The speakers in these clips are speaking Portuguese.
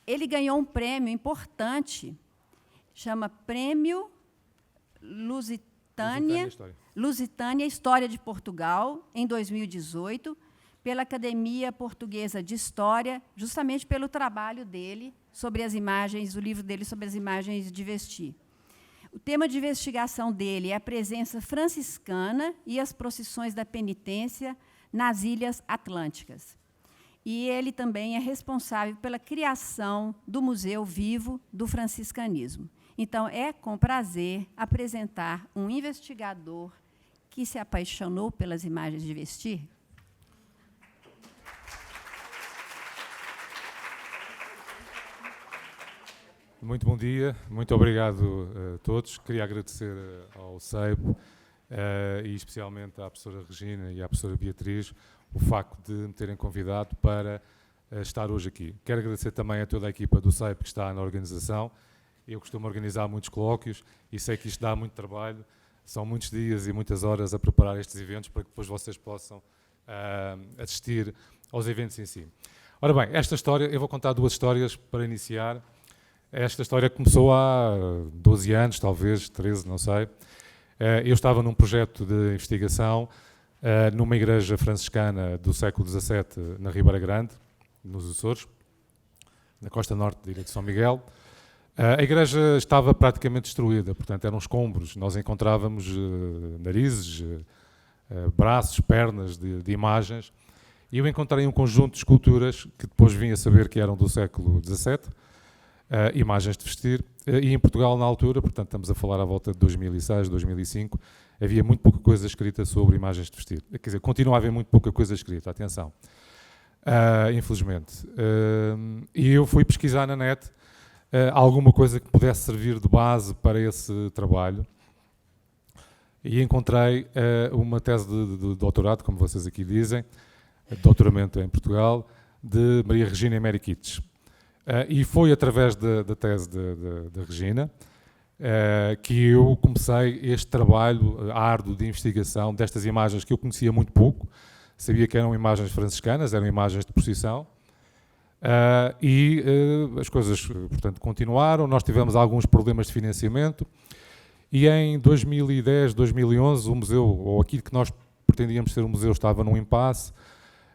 ele ganhou um prêmio importante, chama Prêmio Lusitânia História de Portugal, em 2018, pela Academia Portuguesa de História, justamente pelo trabalho dele sobre as imagens, o livro dele sobre as imagens de vestir. O tema de investigação dele é a presença franciscana e as procissões da penitência nas Ilhas Atlânticas. E ele também é responsável pela criação do Museu Vivo do Franciscanismo. Então, é com prazer apresentar um investigador que se apaixonou pelas imagens de vestir. Muito bom dia, muito obrigado a todos. Queria agradecer ao CEIP e especialmente à professora Regina e à professora Beatriz o facto de me terem convidado para estar hoje aqui. Quero agradecer também a toda a equipa do CEIP que está na organização. Eu costumo organizar muitos colóquios e sei que isto dá muito trabalho. São muitos dias e muitas horas a preparar estes eventos para que depois vocês possam assistir aos eventos em si. Ora bem, esta história, eu vou contar duas histórias para iniciar. Esta história começou há 12 anos, talvez 13, não sei. Eu estava num projeto de investigação numa igreja franciscana do século XVII, na Ribeira Grande, nos Açores, na costa norte da Ilha de São Miguel. A igreja estava praticamente destruída, portanto eram escombros. Nós encontrávamos narizes, braços, pernas de imagens. E eu encontrei um conjunto de esculturas que depois vim a saber que eram do século XVII, imagens de vestir. E em Portugal, na altura, portanto estamos a falar à volta de 2006, 2005, havia muito pouca coisa escrita sobre imagens de vestir. Quer dizer, continua a haver muito pouca coisa escrita, atenção. Infelizmente. E eu fui pesquisar na net alguma coisa que pudesse servir de base para esse trabalho e encontrei uma tese de doutorado, como vocês aqui dizem, doutoramento em Portugal, de Maria Regina Emeriquites. E foi através da tese da Regina que eu comecei este trabalho árduo de investigação destas imagens que eu conhecia muito pouco. Sabia que eram imagens franciscanas, eram imagens de procissão, as coisas, portanto, continuaram. Nós tivemos alguns problemas de financiamento e em 2010, 2011, o museu, ou aquilo que nós pretendíamos ser o museu, estava num impasse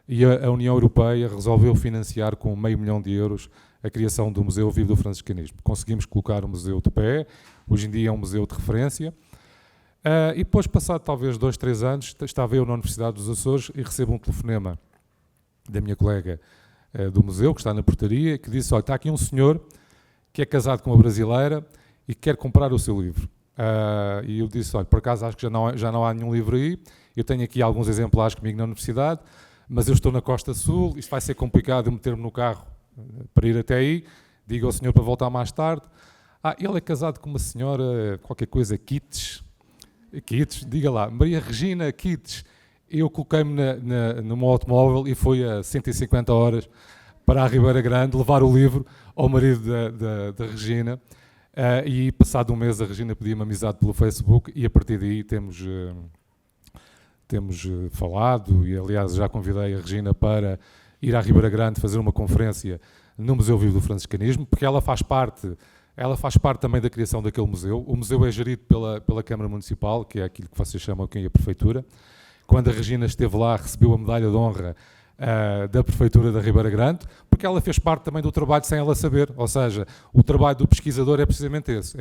e a União Europeia resolveu financiar com €500 mil a criação do Museu Vivo do Franciscanismo. Conseguimos colocar o museu de pé, hoje em dia é um museu de referência. E depois, passado talvez 2, 3 anos, estava eu na Universidade dos Açores e recebo um telefonema da minha colega do museu, que está na portaria, que disse: olha, está aqui um senhor que é casado com uma brasileira e quer comprar o seu livro. E eu disse: olha, por acaso acho que já não há nenhum livro aí, eu tenho aqui alguns exemplares comigo na universidade, mas eu estou na Costa Sul, isto vai ser complicado eu meter-me no carro para ir até aí, diga ao senhor para voltar mais tarde. Ele é casado com uma senhora, qualquer coisa, Kites, diga lá, Maria Regina Kites. Eu coloquei-me no meu automóvel e fui a 150 horas para a Ribeira Grande levar o livro ao marido da Regina. E passado um mês a Regina pediu-me amizade pelo Facebook e a partir daí temos falado e aliás já convidei a Regina para ir à Ribeira Grande fazer uma conferência no Museu Vivo do Franciscanismo, porque ela faz parte também da criação daquele museu. O museu é gerido pela Câmara Municipal, que é aquilo que vocês chamam aqui a Prefeitura. Quando a Regina esteve lá, recebeu a medalha de honra da Prefeitura da Ribeira Grande, porque ela fez parte também do trabalho sem ela saber. Ou seja, o trabalho do pesquisador é precisamente esse,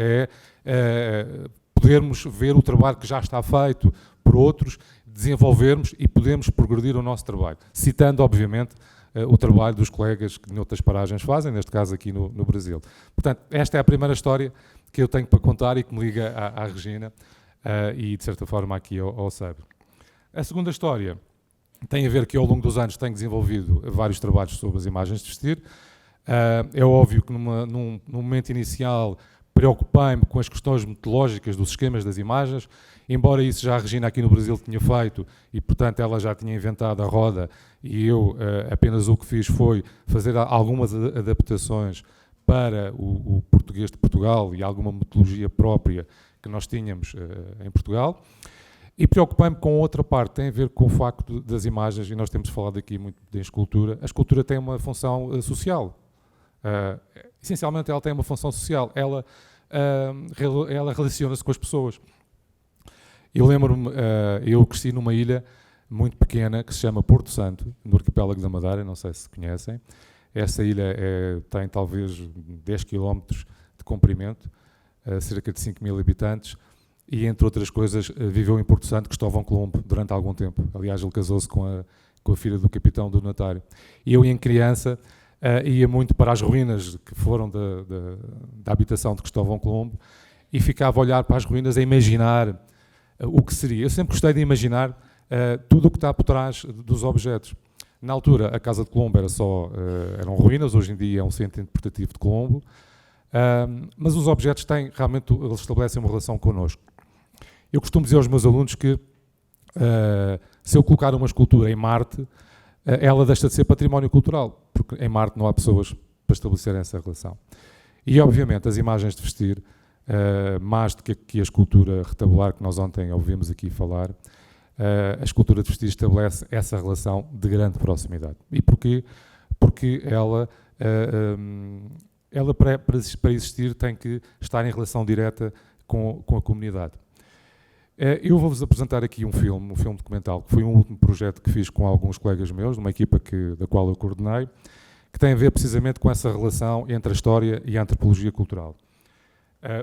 podermos ver o trabalho que já está feito por outros, desenvolvermos e podermos progredir o nosso trabalho, citando, obviamente, o trabalho dos colegas que noutras paragens fazem, neste caso aqui no Brasil. Portanto, esta é a primeira história que eu tenho para contar e que me liga à Regina e, de certa forma, aqui ao CEIP. A segunda história tem a ver que, ao longo dos anos, tenho desenvolvido vários trabalhos sobre as imagens de vestir. É óbvio que, num momento inicial, preocupei-me com as questões metodológicas dos esquemas das imagens, embora isso já a Regina aqui no Brasil tinha feito e, portanto, ela já tinha inventado a roda e eu apenas o que fiz foi fazer algumas adaptações para o português de Portugal e alguma metodologia própria que nós tínhamos em Portugal. E preocupei-me com outra parte, tem a ver com o facto das imagens, e nós temos falado aqui muito de escultura. A escultura tem uma função social. Essencialmente, ela tem uma função social. Ela relaciona-se com as pessoas. Eu lembro-me, eu cresci numa ilha muito pequena que se chama Porto Santo, no arquipélago da Madeira, não sei se conhecem. Essa ilha tem talvez 10 km de comprimento, cerca de 5.000 habitantes, e entre outras coisas viveu em Porto Santo Cristóvão Colombo durante algum tempo. Aliás, ele casou-se com a filha do capitão donatário. E eu, em criança, ia muito para as ruínas que foram da habitação de Cristóvão Colombo e ficava a olhar para as ruínas a imaginar o que seria. Eu sempre gostei de imaginar tudo o que está por trás dos objetos. Na altura, a Casa de Colombo eram ruínas, hoje em dia é um centro interpretativo de Colombo, mas os objetos realmente, eles estabelecem uma relação connosco. Eu costumo dizer aos meus alunos que se eu colocar uma escultura em Marte, ela deixa de ser património cultural, porque em Marte não há pessoas para estabelecer essa relação. E, obviamente, as imagens de vestir, mais do que a escultura retabular que nós ontem ouvimos aqui falar, a escultura de vestir estabelece essa relação de grande proximidade. E porquê? Porque ela para existir, tem que estar em relação direta com a comunidade. Eu vou-vos apresentar aqui um filme documental, que foi um último projeto que fiz com alguns colegas meus, numa equipa da qual eu coordenei, que tem a ver precisamente com essa relação entre a história e a antropologia cultural.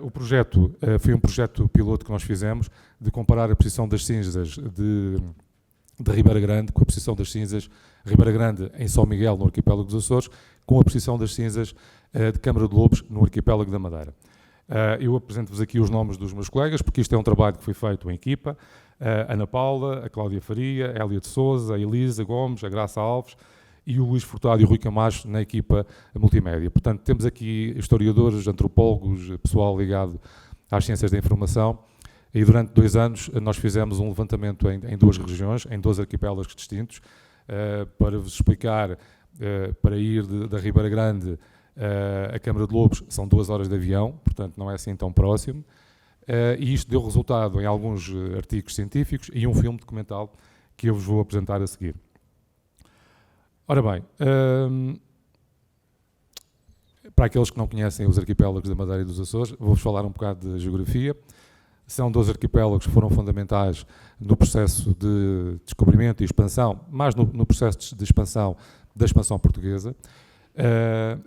O projeto foi um projeto piloto que nós fizemos de comparar a posição das cinzas de Ribeira Grande com a posição das cinzas de Ribeira Grande em São Miguel, no arquipélago dos Açores, com a posição das cinzas de Câmara de Lobos, no arquipélago da Madeira. Eu apresento-vos aqui os nomes dos meus colegas, porque isto é um trabalho que foi feito em equipa. Ana Paula, a Cláudia Faria, a Hélia de Sousa, a Elisa Gomes, a Graça Alves e o Luís Furtado e o Rui Camacho na equipa multimédia. Portanto, temos aqui historiadores, antropólogos, pessoal ligado às ciências da informação, e durante 2 anos nós fizemos um levantamento em 2 regiões, em 2 arquipélagos distintos, para vos explicar, para ir da Ribeira Grande a Câmara de Lobos são 2 horas de avião, portanto não é assim tão próximo, e isto deu resultado em alguns artigos científicos e um filme documental que eu vos vou apresentar a seguir. Ora bem, para aqueles que não conhecem os arquipélagos da Madeira e dos Açores, vou-vos falar um bocado de geografia. São 2 arquipélagos que foram fundamentais no processo de descobrimento e expansão, mais no processo de expansão da expansão portuguesa.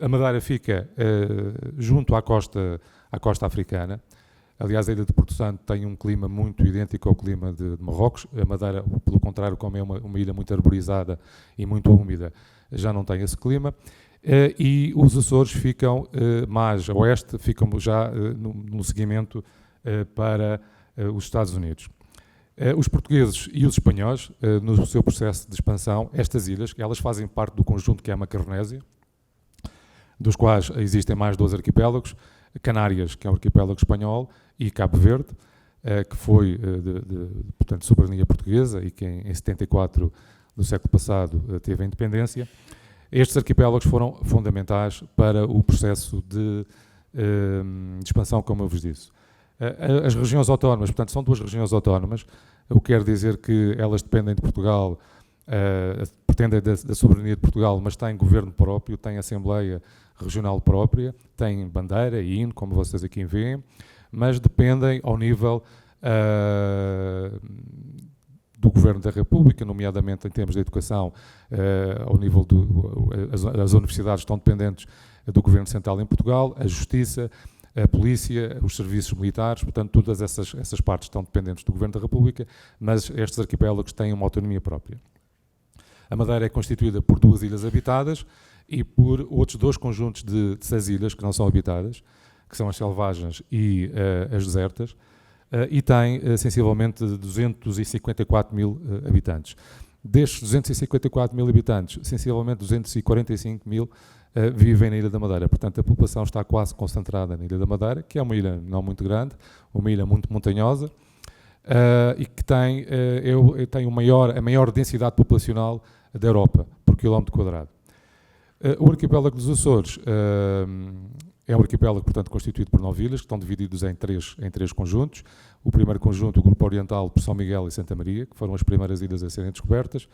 A Madeira fica junto à costa africana. Aliás, a ilha de Porto Santo tem um clima muito idêntico ao clima de Marrocos. A Madeira, pelo contrário, como é uma ilha muito arborizada e muito úmida, já não tem esse clima. E os Açores ficam mais a oeste, ficam já no seguimento para os Estados Unidos. Os portugueses e os espanhóis, no seu processo de expansão, estas ilhas, elas fazem parte do conjunto que é a Macaronésia, dos quais existem mais 2 arquipélagos, Canárias, que é um arquipélago espanhol, e Cabo Verde, que foi, portanto, soberania portuguesa e que em 74 do século passado teve a independência. Estes arquipélagos foram fundamentais para o processo de expansão, como eu vos disse. As regiões autónomas, portanto, são 2 regiões autónomas, o que quer dizer que elas dependem de Portugal, pretendem da soberania de Portugal, mas têm governo próprio, têm Assembleia Regional própria, têm bandeira e hino, como vocês aqui veem, mas dependem ao nível do Governo da República, nomeadamente em termos de educação, ao nível as universidades estão dependentes do Governo Central em Portugal, a Justiça, a Polícia, os serviços militares, portanto, todas essas partes estão dependentes do Governo da República, mas estes arquipélagos têm uma autonomia própria. A Madeira é constituída por 2 ilhas habitadas e por outros 2 conjuntos de 6 ilhas que não são habitadas, que são as selvagens e as desertas, e tem sensivelmente 254 mil habitantes. Destes 254 mil habitantes, sensivelmente 245 mil vivem na Ilha da Madeira. Portanto, a população está quase concentrada na Ilha da Madeira, que é uma ilha não muito grande, uma ilha muito montanhosa, e que tem a maior densidade populacional da Europa, por quilómetro quadrado. O arquipélago dos Açores é um arquipélago, portanto, constituído por 9 ilhas, que estão divididos em três conjuntos. O primeiro conjunto, o Grupo Oriental, por São Miguel e Santa Maria, que foram as primeiras ilhas a serem descobertas.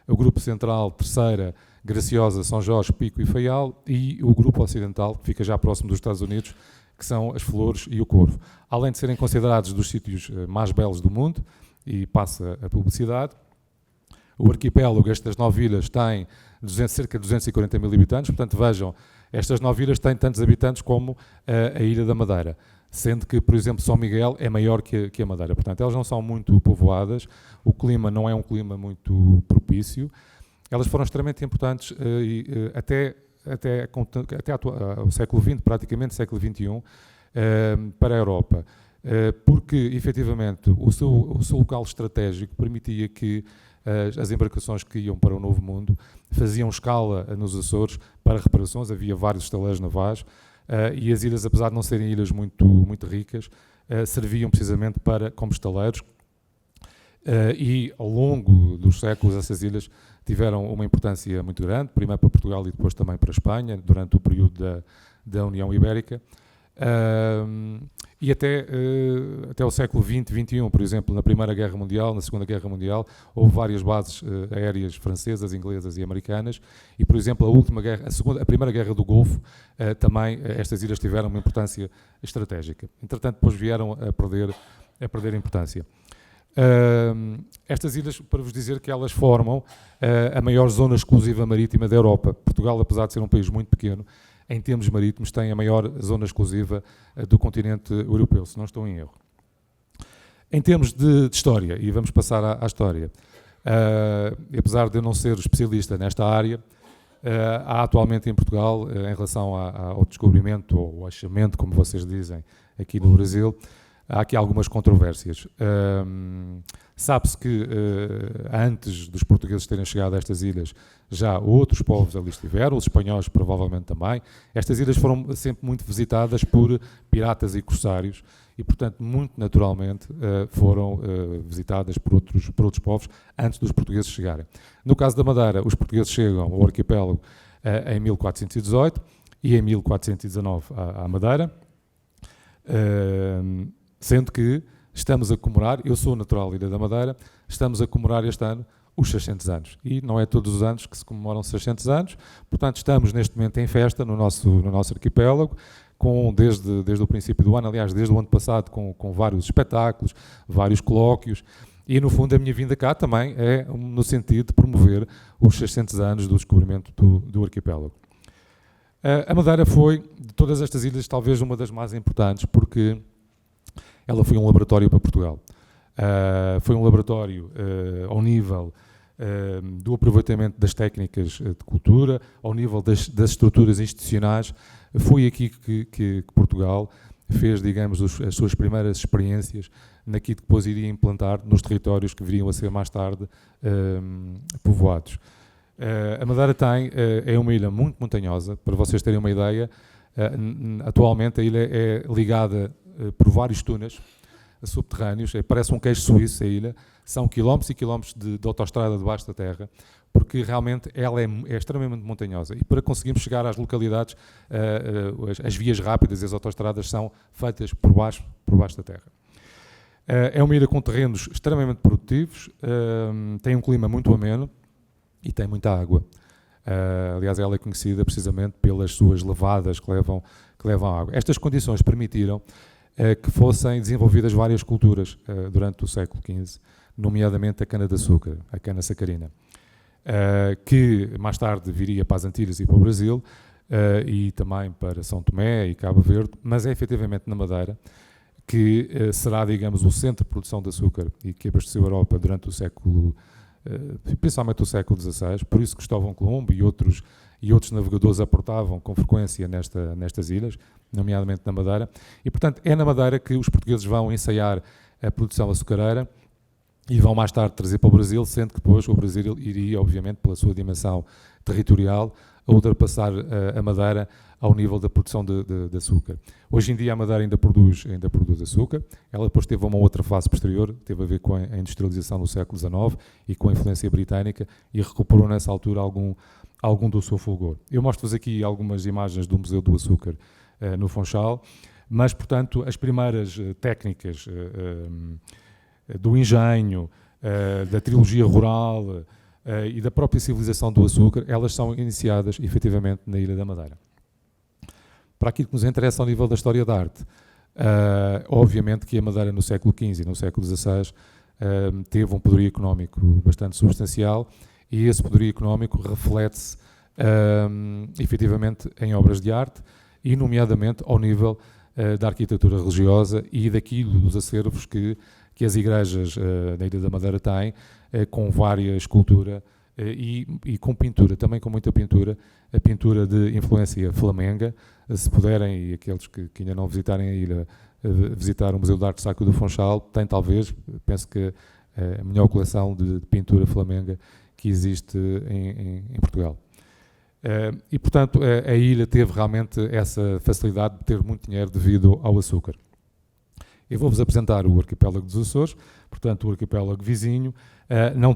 o Grupo Central, Terceira, Graciosa, São Jorge, Pico e Faial, e o Grupo Ocidental, que fica já próximo dos Estados Unidos, que são as Flores e o Corvo. Além de serem considerados dos sítios mais belos do mundo, e passa a publicidade, o arquipélago, estas 9 ilhas, tem cerca de 240 mil habitantes, portanto, vejam, estas 9 ilhas têm tantos habitantes como a Ilha da Madeira, sendo que, por exemplo, São Miguel é maior que a Madeira. Portanto, elas não são muito povoadas, o clima não é um clima muito propício. Elas foram extremamente importantes até o século XX, praticamente século XXI, para a Europa, porque, efetivamente, o seu local estratégico permitia que as embarcações que iam para o Novo Mundo faziam escala nos Açores para reparações. Havia vários estaleiros navais, e as ilhas, apesar de não serem ilhas muito ricas, serviam precisamente como estaleiros, e ao longo dos séculos essas ilhas tiveram uma importância muito grande, primeiro para Portugal e depois também para a Espanha, durante o período da União Ibérica. E até o século XX, XXI, por exemplo, na Primeira Guerra Mundial, na Segunda Guerra Mundial, houve várias bases aéreas francesas, inglesas e americanas, e, por exemplo, a Primeira Guerra do Golfo, também estas ilhas tiveram uma importância estratégica. Entretanto, depois vieram a perder importância. Estas ilhas, para vos dizer que elas formam a maior zona exclusiva marítima da Europa. Portugal, apesar de ser um país muito pequeno, em termos marítimos, tem a maior zona exclusiva do continente europeu, se não estou em erro. Em termos de história, e vamos passar à história, apesar de eu não ser especialista nesta área, há atualmente em Portugal, em relação ao descobrimento, ou ao achamento, como vocês dizem, aqui no Brasil, há aqui algumas controvérsias. Sabe-se que antes dos portugueses terem chegado a estas ilhas, já outros povos ali estiveram, os espanhóis provavelmente também. Estas ilhas foram sempre muito visitadas por piratas e corsários e, portanto, muito naturalmente foram visitadas por outros povos antes dos portugueses chegarem. No caso da Madeira, os portugueses chegam ao arquipélago em 1418 e em 1419 à Madeira, sendo que estamos a comemorar, eu sou natural da Ilha da Madeira, estamos a comemorar este ano os 600 anos. E não é todos os anos que se comemoram 600 anos, portanto estamos neste momento em festa no nosso arquipélago, desde o princípio do ano, aliás, desde o ano passado, com vários espetáculos, vários colóquios, e no fundo a minha vinda cá também é no sentido de promover os 600 anos do descobrimento do arquipélago. A Madeira foi, de todas estas ilhas, talvez uma das mais importantes, porque ela foi um laboratório para Portugal. Foi um laboratório ao nível do aproveitamento das técnicas de cultura, ao nível das estruturas institucionais. Foi aqui que Portugal fez, digamos, as suas primeiras experiências naquilo que depois iria implantar nos territórios que viriam a ser mais tarde povoados. A Madeira é uma ilha muito montanhosa, para vocês terem uma ideia. Atualmente a ilha é ligada por vários túneis subterrâneos, parece um queijo suíço a ilha, são quilómetros e quilómetros de autoestrada debaixo da terra, porque realmente ela é extremamente montanhosa e para conseguirmos chegar às localidades, as vias rápidas e as autoestradas são feitas por baixo da terra. É uma ilha com terrenos extremamente produtivos, tem um clima muito ameno e tem muita água. Aliás, ela é conhecida precisamente pelas suas levadas que levam água. Estas condições permitiram que fossem desenvolvidas várias culturas durante o século XV, nomeadamente a cana-de-açúcar, a cana sacarina, que mais tarde viria para as Antilhas e para o Brasil, e também para São Tomé e Cabo Verde, mas é efetivamente na Madeira que será, digamos, o centro de produção de açúcar e que abasteceu a Europa durante o século, principalmente o século XVI. Por isso Cristóvão Colombo e outros navegadores aportavam com frequência nestas ilhas, nomeadamente na Madeira, e portanto é na Madeira que os portugueses vão ensaiar a produção açucareira e vão mais tarde trazer para o Brasil, sendo que depois o Brasil iria, obviamente, pela sua dimensão territorial, a ultrapassar a Madeira ao nível da produção de açúcar. Hoje em dia a Madeira ainda produz açúcar, ela depois teve uma outra fase posterior, teve a ver com a industrialização no século XIX e com a influência britânica, e recuperou nessa altura algum do seu fulgor. Eu mostro-vos aqui algumas imagens do Museu do Açúcar no Funchal, mas, portanto, as primeiras técnicas do engenho, da trilogia rural, e da própria civilização do açúcar, elas são iniciadas, efetivamente, na Ilha da Madeira. Para aquilo que nos interessa ao nível da história da arte, obviamente que a Madeira no século XV e no século XVI teve um poderio económico bastante substancial, e esse poderio económico reflete-se efetivamente em obras de arte, e nomeadamente ao nível da arquitetura religiosa e daquilo dos acervos que as igrejas na Ilha da Madeira têm, com várias escultura e com pintura, também com muita pintura, a pintura de influência flamenga. Se puderem, e aqueles que ainda não visitarem a ilha, visitar o Museu de Arte Sacro do Funchal, tem talvez, penso que a melhor coleção de pintura flamenga que existe em Portugal. E, portanto, a ilha teve realmente essa facilidade de ter muito dinheiro devido ao açúcar. Eu vou-vos apresentar o arquipélago dos Açores, portanto, o arquipélago vizinho. Não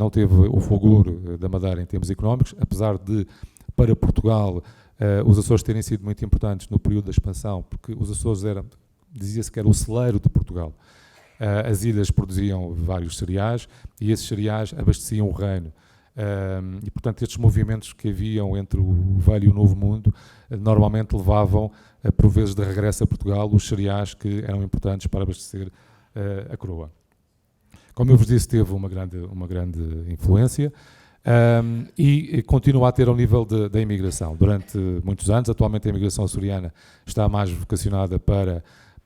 teve o fulgor da Madeira em termos económicos, apesar de, para Portugal, os Açores terem sido muito importantes no período da expansão, porque os Açores dizia-se que era o celeiro de Portugal. As ilhas produziam vários cereais e esses cereais abasteciam o reino. E, portanto, estes movimentos que haviam entre o velho e o novo mundo normalmente levavam, por vezes, de regresso a Portugal, os cereais que eram importantes para abastecer a coroa. Como eu vos disse, teve uma grande influência e continua a ter ao nível da imigração. Durante muitos anos, atualmente a imigração açoriana está mais vocacionada para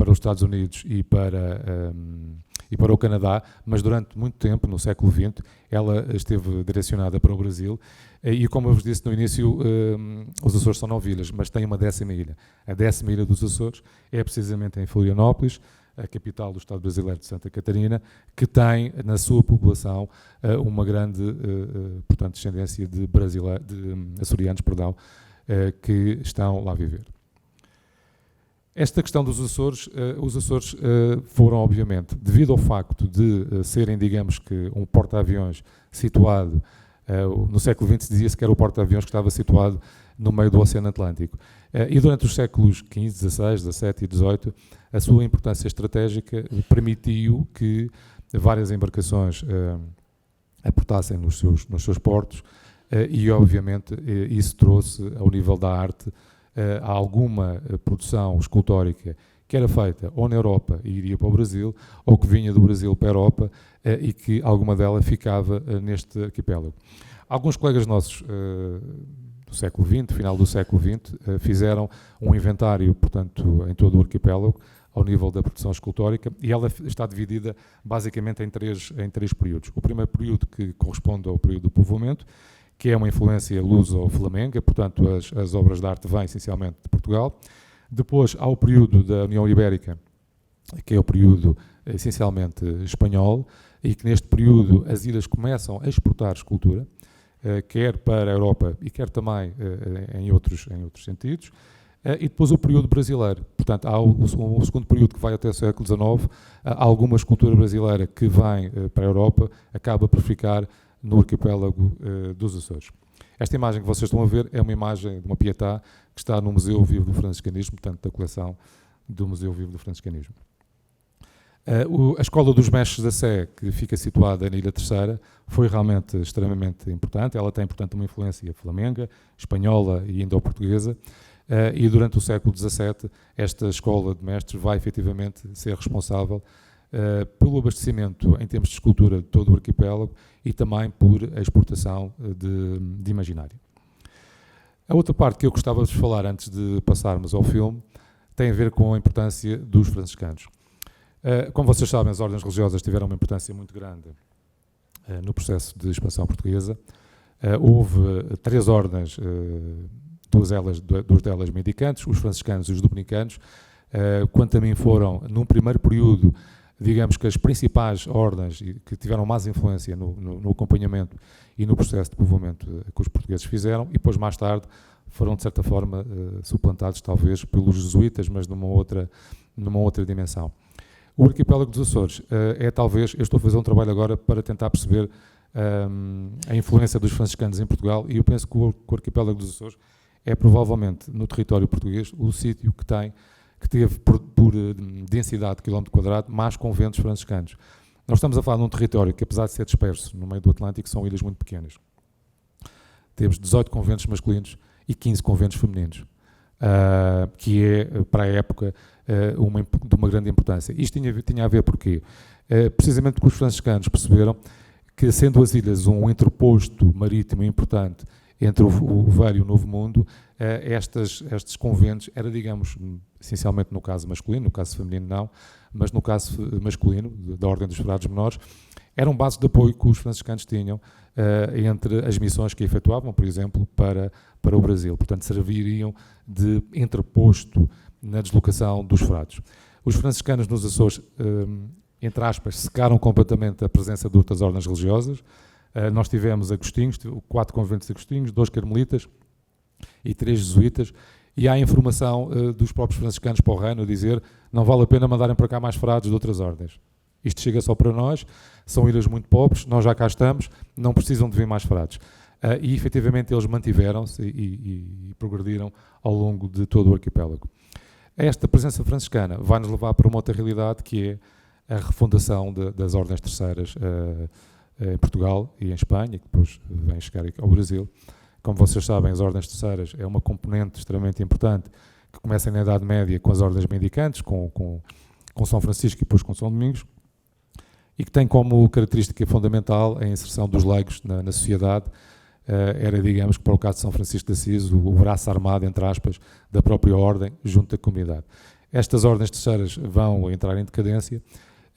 os Estados Unidos e para o Canadá, mas durante muito tempo, no século XX, ela esteve direcionada para o Brasil. E, como eu vos disse no início, os Açores são 9 ilhas, mas tem uma 10ª ilha. A 10ª ilha dos Açores é precisamente em Florianópolis, a capital do Estado brasileiro de Santa Catarina, que tem na sua população uma grande, portanto, descendência de açorianos, que estão lá a viver. Esta questão dos Açores, os Açores foram, obviamente, devido ao facto de serem, digamos que, um porta-aviões situado, no século XX dizia-se que era o porta-aviões que estava situado no meio do Oceano Atlântico. E durante os séculos XV, XVI, XVII e XVIII, a sua importância estratégica permitiu que várias embarcações aportassem nos seus portos e, obviamente, isso trouxe, ao nível da arte, alguma produção escultórica que era feita ou na Europa e iria para o Brasil, ou que vinha do Brasil para a Europa e que alguma dela ficava neste arquipélago. Alguns colegas nossos do século XX, final do século XX, fizeram um inventário, portanto, em todo o arquipélago, ao nível da produção escultórica, e ela está dividida basicamente em três períodos. O primeiro período, que corresponde ao período do povoamento, que é uma influência luso-flamenga, portanto as obras de arte vêm essencialmente de Portugal. Depois há o período da União Ibérica, que é o período essencialmente espanhol, e que neste período as ilhas começam a exportar escultura, quer para a Europa e quer também em outros sentidos. E depois o período brasileiro. Portanto, há o segundo período, que vai até o século XIX, alguma escultura brasileira que vem para a Europa, acaba por ficar no arquipélago dos Açores. Esta imagem que vocês estão a ver é uma imagem de uma Pietà que está no Museu Vivo do Franciscanismo, portanto, da coleção do Museu Vivo do Franciscanismo. A Escola dos Mestres da Sé, que fica situada na Ilha Terceira, foi realmente extremamente importante. Ela tem, portanto, uma influência flamenga, espanhola e indo-portuguesa. E durante o século XVII, esta escola de mestres vai efetivamente ser responsável pelo abastecimento em termos de escultura de todo o arquipélago e também por a exportação de imaginário. A outra parte que eu gostava de falar antes de passarmos ao filme tem a ver com a importância dos franciscanos. Como vocês sabem, as ordens religiosas tiveram uma importância muito grande no processo de expansão portuguesa. Houve 3 ordens, duas delas mendicantes, os franciscanos e os dominicanos. Quanto a mim, foram, num primeiro período, digamos que as principais ordens que tiveram mais influência no acompanhamento e no processo de povoamento que os portugueses fizeram, e depois, mais tarde, foram, de certa forma, suplantados, talvez, pelos jesuítas, mas numa outra dimensão. O arquipélago dos Açores talvez, eu estou a fazer um trabalho agora para tentar perceber a influência dos franciscanos em Portugal, e eu penso que o arquipélago dos Açores é provavelmente, no território português, o sítio que teve por densidade de quilómetro quadrado mais conventos franciscanos. Nós estamos a falar de um território que, apesar de ser disperso no meio do Atlântico, são ilhas muito pequenas. Temos 18 conventos masculinos e 15 conventos femininos, que é, para a época, de uma grande importância. Isto tinha a ver porquê? Precisamente porque os franciscanos perceberam que, sendo as ilhas um entreposto marítimo importante entre o Velho e o Novo Mundo, estes conventos, era, digamos, essencialmente no caso masculino, no caso feminino não, mas no caso masculino, da Ordem dos Frades Menores, eram bases de apoio que os franciscanos tinham entre as missões que efetuavam, por exemplo, para o Brasil. Portanto, serviriam de entreposto na deslocação dos frades. Os franciscanos nos Açores, entre aspas, secaram completamente a presença de outras ordens religiosas. Nós tivemos agostinhos, 4 conventos agostinhos, 2 carmelitas e 3 jesuítas, e há informação dos próprios franciscanos para o reino a dizer não vale a pena mandarem para cá mais frades de outras ordens. Isto chega só para nós, são ilhas muito pobres, nós já cá estamos, não precisam de vir mais frades. E, efetivamente, eles mantiveram-se e progrediram ao longo de todo o arquipélago. Esta presença franciscana vai-nos levar para uma outra realidade, que é a refundação das ordens terceiras em Portugal e em Espanha, que depois vem chegar ao Brasil. Como vocês sabem, as ordens terceiras é uma componente extremamente importante, que começa na Idade Média com as ordens mendicantes, com São Francisco e depois com São Domingos, e que tem como característica fundamental a inserção dos leigos na sociedade. Era, digamos, que para o caso de São Francisco de Assis, o braço armado, entre aspas, da própria ordem junto da comunidade. Estas ordens terceiras vão entrar em decadência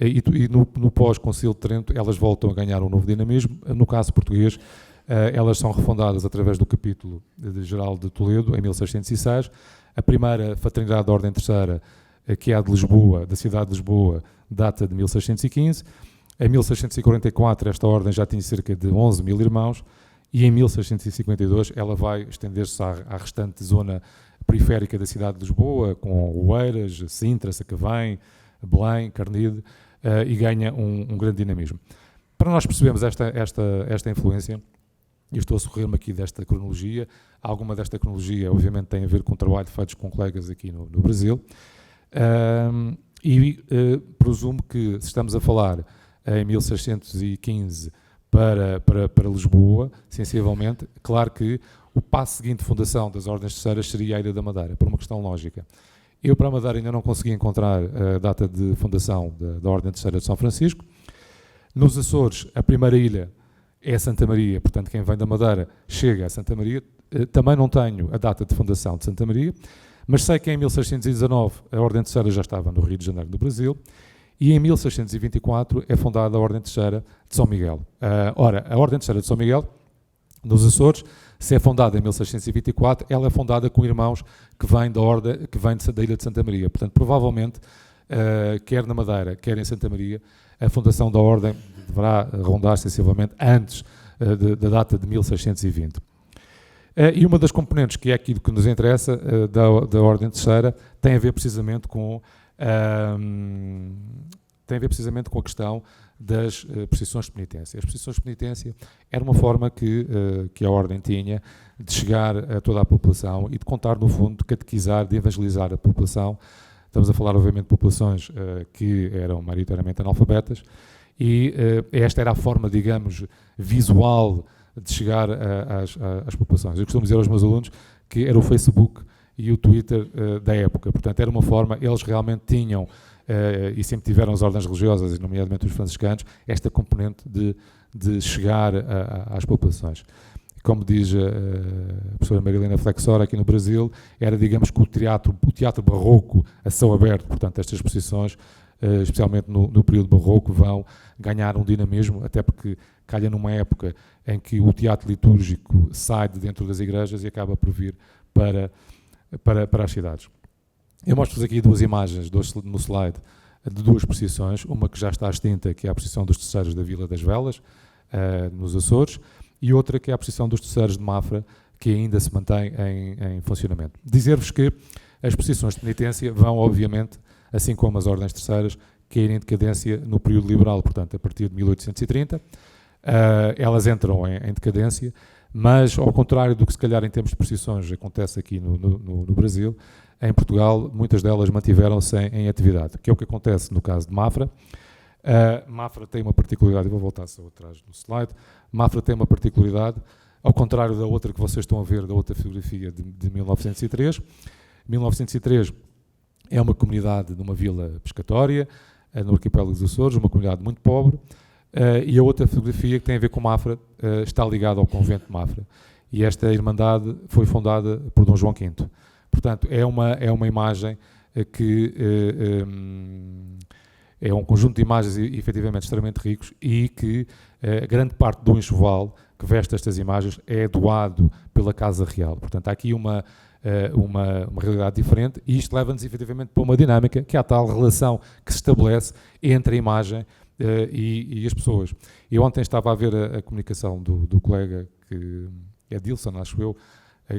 e no pós-Concílio de Trento elas voltam a ganhar um novo dinamismo. No caso português, elas são refundadas através do capítulo geral de Toledo, em 1606. A primeira fraternidade da ordem terceira, que é a de Lisboa, da cidade de Lisboa, data de 1615. Em 1644 esta ordem já tinha cerca de 11 mil irmãos e em 1652 ela vai estender-se à restante zona periférica da cidade de Lisboa, com Oeiras, Sintra, Sacavém, Belém, Carnide, e ganha um grande dinamismo. Para nós percebermos esta influência, eu estou a socorrer-me aqui desta cronologia. Alguma desta cronologia, obviamente, tem a ver com o trabalho feito com colegas aqui no Brasil. Presumo que, se estamos a falar em 1615 para Lisboa, sensivelmente, claro que o passo seguinte de fundação das ordens terceiras seria a Ilha da Madeira, por uma questão lógica. Eu, para a Madeira, ainda não consegui encontrar a data de fundação da Ordem Terceira de São Francisco. Nos Açores, a primeira ilha é Santa Maria, portanto, quem vem da Madeira chega a Santa Maria. Também não tenho a data de fundação de Santa Maria, mas sei que em 1619 a Ordem Terceira já estava no Rio de Janeiro, no Brasil, e em 1624 é fundada a Ordem Terceira de São Miguel. Ora, a Ordem Terceira de São Miguel, nos Açores, se é fundada em 1624, ela é fundada com irmãos que vêm da Ilha de Santa Maria. Portanto, provavelmente, quer na Madeira, quer em Santa Maria, a fundação da Ordem deverá rondar sensivelmente antes da data de 1620. E uma das componentes, que é aquilo que nos interessa, da Ordem Terceira, tem a ver precisamente com a questão das posições de penitência. As posições de penitência era uma forma que a Ordem tinha de chegar a toda a população e de contar, no fundo, de catequizar, de evangelizar a população. Estamos a falar, obviamente, de populações que eram maioritariamente analfabetas, e esta era a forma, digamos, visual de chegar às populações. Eu costumo dizer aos meus alunos que era o Facebook e o Twitter da época. Portanto, era uma forma, eles realmente tinham, e sempre tiveram as ordens religiosas, nomeadamente os franciscanos, esta componente de chegar às populações. Como diz a professora Marilena Flexora, aqui no Brasil, era, digamos, que o teatro barroco a céu aberto. Portanto, estas exposições, especialmente no período barroco, vão ganhar um dinamismo, até porque calha numa época em que o teatro litúrgico sai de dentro das igrejas e acaba por vir para as cidades. Eu mostro-vos aqui duas imagens no slide de duas procissões, uma que já está extinta, que é a procissão dos terceiros da Vila das Velas, nos Açores, e outra que é a procissão dos terceiros de Mafra, que ainda se mantém em funcionamento. Dizer-vos que as procissões de penitência vão, obviamente, assim como as ordens terceiras, cair em decadência no período liberal, portanto, a partir de 1830. Elas entram em decadência, mas, ao contrário do que, se calhar, em termos de procissões acontece aqui no Brasil, em Portugal, muitas delas mantiveram-se em atividade, que é o que acontece no caso de Mafra. Mafra tem uma particularidade, eu vou voltar só atrás no slide. Mafra tem uma particularidade, ao contrário da outra que vocês estão a ver, da outra fotografia de 1903. 1903 é uma comunidade numa vila pescatória, no arquipélago dos Açores, uma comunidade muito pobre, e a outra fotografia que tem a ver com Mafra está ligada ao convento de Mafra. E esta irmandade foi fundada por Dom João V. Portanto, é uma imagem que é um conjunto de imagens efetivamente extremamente ricos e que grande parte do enxoval que veste estas imagens é doado pela Casa Real. Portanto, há aqui uma realidade diferente e isto leva-nos efetivamente para uma dinâmica que é a tal relação que se estabelece entre a imagem e as pessoas. Eu ontem estava a ver a comunicação do colega, que é Dilson, acho eu,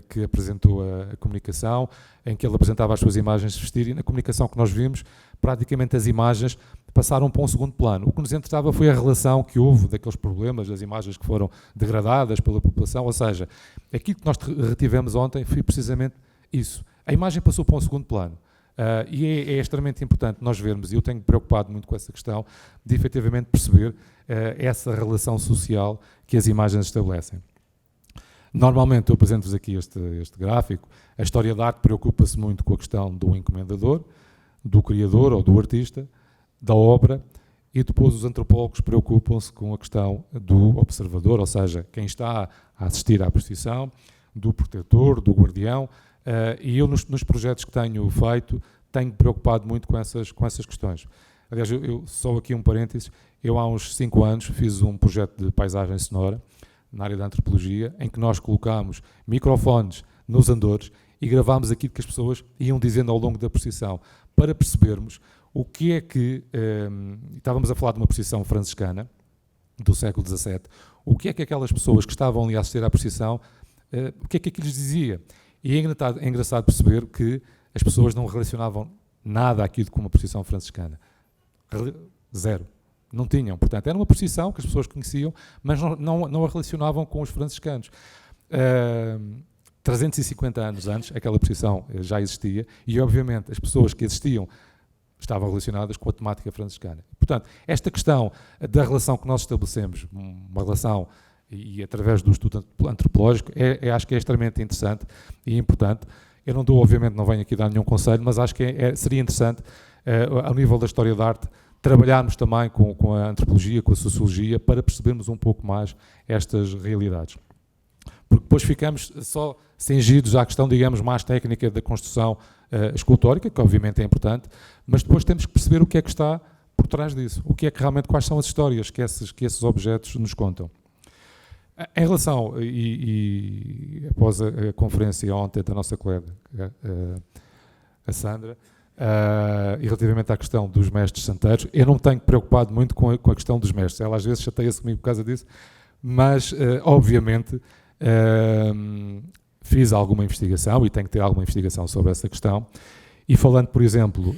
que apresentou a comunicação, em que ele apresentava as suas imagens de vestir, e na comunicação que nós vimos, praticamente as imagens passaram para um segundo plano. O que nos interessava foi a relação que houve daqueles problemas, das imagens que foram degradadas pela população, ou seja, aquilo que nós retivemos ontem foi precisamente isso. A imagem passou para um segundo plano. E é extremamente importante nós vermos, e eu tenho preocupado muito com essa questão, de efetivamente perceber essa relação social que as imagens estabelecem. Normalmente eu apresento-vos aqui este gráfico. A história da arte preocupa-se muito com a questão do encomendador, do criador ou do artista, da obra, e depois os antropólogos preocupam-se com a questão do observador, ou seja, quem está a assistir à procissão, do protetor, do guardião, e eu nos projetos que tenho feito tenho preocupado muito com essas questões. Aliás, eu só aqui um parênteses, eu há uns 5 anos fiz um projeto de paisagem sonora na área da antropologia, em que nós colocámos microfones nos andores e gravámos aquilo que as pessoas iam dizendo ao longo da procissão, para percebermos o que é que, estávamos a falar de uma procissão franciscana, do século XVII, o que é que aquelas pessoas que estavam ali a assistir à procissão, o que é que aquilo lhes dizia. E é engraçado perceber que as pessoas não relacionavam nada aquilo com uma procissão franciscana. Zero. Não tinham. Portanto, era uma procissão que as pessoas conheciam, mas não a relacionavam com os franciscanos. 350 anos antes, aquela procissão já existia e, obviamente, as pessoas que existiam estavam relacionadas com a temática franciscana. Portanto, esta questão da relação que nós estabelecemos, uma relação e através do estudo antropológico, acho que é extremamente interessante e importante. Eu não dou, obviamente, não venho aqui dar nenhum conselho, mas acho que seria interessante, ao nível da história da arte, trabalharmos também com a antropologia, com a sociologia, para percebermos um pouco mais estas realidades. Porque depois ficamos só cingidos à questão, digamos, mais técnica da construção escultórica, que obviamente é importante, mas depois temos que perceber o que é que está por trás disso, o que é que realmente, quais são as histórias que esses objetos nos contam. Em relação, e após a conferência ontem da nossa colega, a Sandra, e relativamente à questão dos mestres santeiros, eu não me tenho preocupado muito com a questão dos mestres. Ela às vezes chateia-se comigo por causa disso, mas obviamente fiz alguma investigação e tenho que ter alguma investigação sobre essa questão. E falando, por exemplo,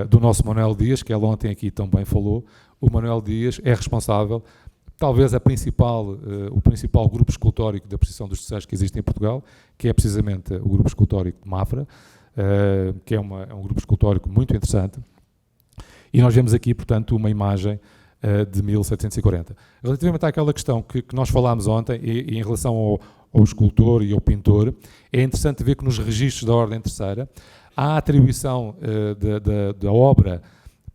do nosso Manuel Dias, que ela ontem aqui também falou, o Manuel Dias é responsável, talvez o principal grupo escultórico da procissão dos Sucessos que existe em Portugal, que é precisamente o grupo escultórico de Mafra, que é um grupo escultórico muito interessante, e nós vemos aqui, portanto, uma imagem de 1740. Relativamente àquela questão que nós falámos ontem, e em relação ao escultor e ao pintor, é interessante ver que nos registros da Ordem Terceira há a atribuição da obra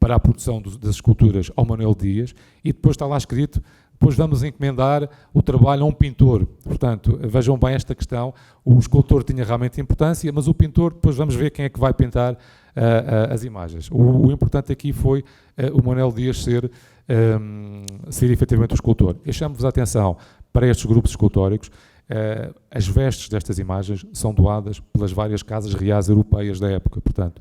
para a produção das esculturas ao Manuel Dias, e depois está lá escrito: depois vamos encomendar o trabalho a um pintor. Portanto, vejam bem esta questão, o escultor tinha realmente importância, mas o pintor, depois vamos ver quem é que vai pintar as imagens. O importante aqui foi o Manuel Dias ser efetivamente o escultor. Eu chamo-vos a atenção para estes grupos escultóricos. As vestes destas imagens são doadas pelas várias casas reais europeias da época, portanto,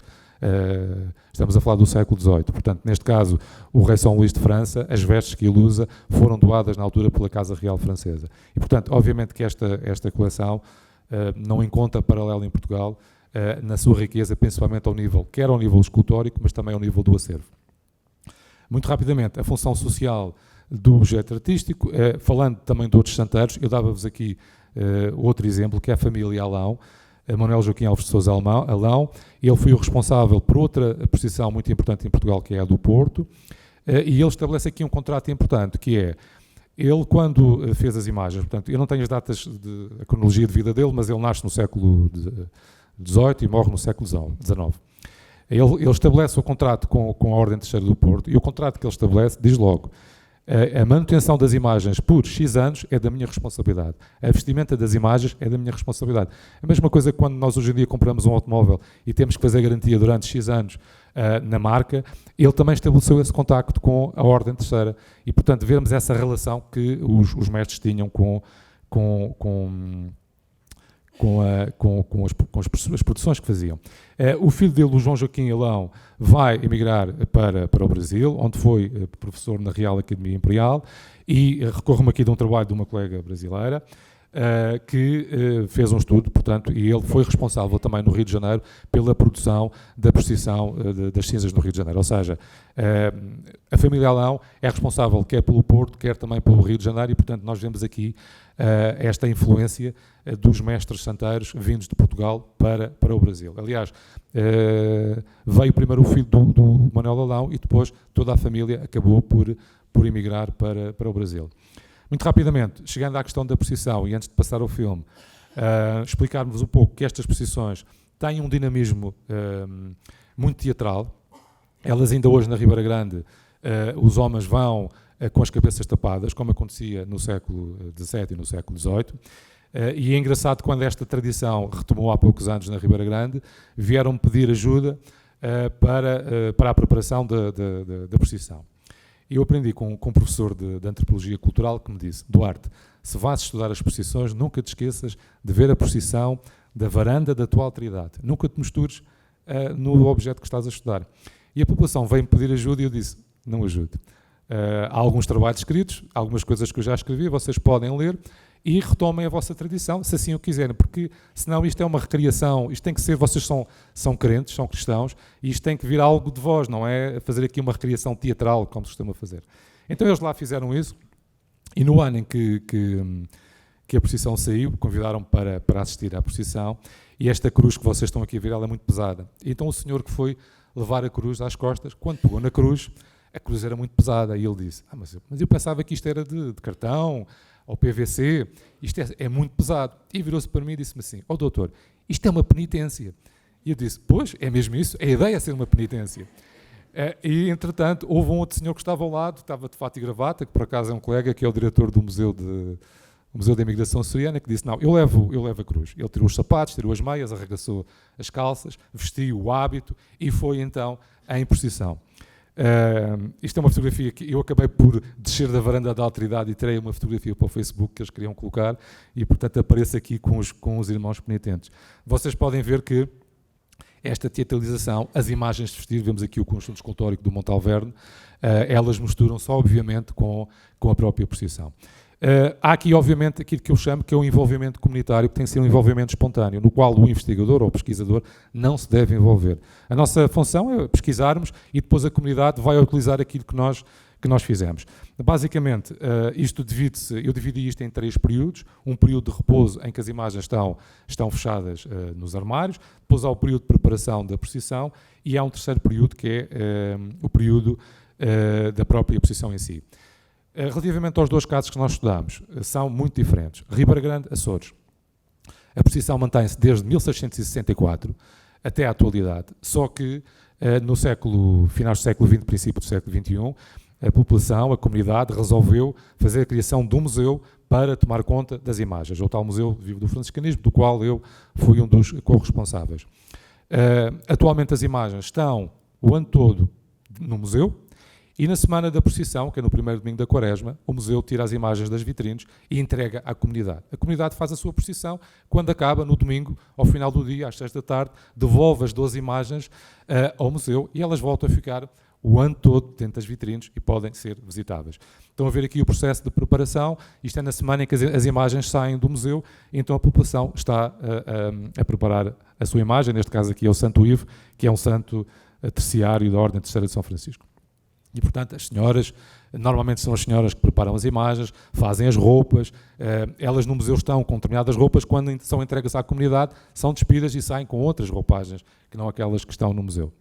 estamos a falar do século XVIII. Portanto, neste caso, o rei São Luís de França, as vestes que ele usa foram doadas na altura pela Casa Real Francesa. E, portanto, obviamente que esta coleção não encontra paralelo em Portugal na sua riqueza, principalmente quer ao nível escultórico, mas também ao nível do acervo. Muito rapidamente, a função social do objeto artístico, falando também de outros santeiros, eu dava-vos aqui outro exemplo, que é a família Alão, Manuel Joaquim Alves de Sousa Alão. Ele foi o responsável por outra procissão muito importante em Portugal, que é a do Porto. e ele estabelece aqui um contrato importante, que é, ele quando fez as imagens, portanto, eu não tenho as datas, a cronologia de vida dele, mas ele nasce no século XVIII e morre no século XIX. Ele estabelece o contrato com a Ordem Terceira do Porto, e o contrato que ele estabelece diz logo: a manutenção das imagens por X anos é da minha responsabilidade. A vestimenta das imagens é da minha responsabilidade. A mesma coisa que quando nós hoje em dia compramos um automóvel e temos que fazer garantia durante X anos na marca, ele também estabeleceu esse contacto com a Ordem Terceira. E, portanto, vemos essa relação que os mestres tinham com as produções que faziam. O filho dele, o João Joaquim Alão, vai emigrar para o Brasil, onde foi professor na Real Academia Imperial, e recorro-me aqui de um trabalho de uma colega brasileira, que fez um estudo, portanto, e ele foi responsável também no Rio de Janeiro pela produção da procissão das cinzas no Rio de Janeiro. Ou seja, a família Alão é responsável quer pelo Porto, quer também pelo Rio de Janeiro, e, portanto, nós vemos aqui esta influência dos mestres santeiros vindos de Portugal para o Brasil. Aliás, veio primeiro o filho do Manuel Alão e depois toda a família acabou por emigrar para o Brasil. Muito rapidamente, chegando à questão da procissão, e antes de passar ao filme, explicar-vos um pouco que estas procissões têm um dinamismo muito teatral. Elas ainda hoje na Ribeira Grande, os homens vão com as cabeças tapadas, como acontecia no século XVII e no século XVIII. E é engraçado, quando esta tradição retomou há poucos anos na Ribeira Grande, vieram pedir ajuda para a preparação da procissão. Eu aprendi com um professor de Antropologia Cultural que me disse: Duarte, se vais estudar as procissões, nunca te esqueças de ver a procissão da varanda da tua alteridade. Nunca te mistures no objeto que estás a estudar. E a população veio-me pedir ajuda e eu disse: não ajude. Há alguns trabalhos escritos, algumas coisas que eu já escrevi, vocês podem ler e retomem a vossa tradição, se assim o quiserem, porque senão isto é uma recriação, isto tem que ser, vocês são crentes, são cristãos, e isto tem que vir algo de vós, não é fazer aqui uma recriação teatral, como se costuma fazer. Então eles lá fizeram isso, e no ano em que a procissão saiu, convidaram-me para assistir à procissão, e esta cruz que vocês estão aqui a ver, ela é muito pesada. Então o senhor que foi levar a cruz às costas, quando pegou na cruz, a cruz era muito pesada, e ele disse: mas eu pensava que isto era de cartão, ou PVC, isto é muito pesado. E virou-se para mim e disse-me assim: doutor, isto é uma penitência. E eu disse: pois, é mesmo isso, a ideia é ser uma penitência. E, entretanto, houve um outro senhor que estava ao lado, estava de fato e gravata, que por acaso é um colega, que é o diretor do Museu da Imigração Açoriana, que disse: não, eu levo a cruz. Ele tirou os sapatos, tirou as meias, arregaçou as calças, vestiu o hábito e foi então em procissão. Isto é uma fotografia que eu acabei por descer da varanda da alteridade e tirei uma fotografia para o Facebook que eles queriam colocar e, portanto, apareço aqui com os irmãos penitentes. Vocês podem ver que esta teatralização, as imagens de vestir, vemos aqui o conjunto escultórico do Montalverne, elas misturam-se, obviamente, com a própria procissão. Há aqui, obviamente, aquilo que eu chamo que é o envolvimento comunitário, que tem que ser um envolvimento espontâneo, no qual o investigador ou o pesquisador não se deve envolver. A nossa função é pesquisarmos e depois a comunidade vai utilizar aquilo que nós fizemos. Basicamente, eu dividi isto em 3 períodos. Um período de repouso em que as imagens estão fechadas nos armários, depois há o período de preparação da procissão e há um terceiro período que é o período da própria procissão em si. Relativamente aos 2 casos que nós estudamos, são muito diferentes. Ribeira Grande, Açores. A procissão mantém-se desde 1664 até à atualidade, só que finais do século XX, princípio do século XXI, a população, a comunidade, resolveu fazer a criação de um museu para tomar conta das imagens, o tal Museu Vivo do Franciscanismo, do qual eu fui um dos corresponsáveis. Atualmente as imagens estão o ano todo no museu, e na semana da procissão, que é no primeiro domingo da Quaresma, o museu tira as imagens das vitrines e entrega à comunidade. A comunidade faz a sua procissão, quando acaba, no domingo, ao final do dia, às 6 da tarde, devolve as 12 imagens ao museu e elas voltam a ficar o ano todo dentro das vitrines e podem ser visitáveis. Estão a ver aqui o processo de preparação. Isto é na semana em que as imagens saem do museu, então a população está a preparar a sua imagem. Neste caso aqui é o Santo Ivo, que é um santo terciário da Ordem Terceira de São Francisco. E, portanto, as senhoras, normalmente são as senhoras que preparam as imagens, fazem as roupas, elas no museu estão com determinadas roupas, quando são entregues à comunidade, são despidas e saem com outras roupagens, que não aquelas que estão no museu.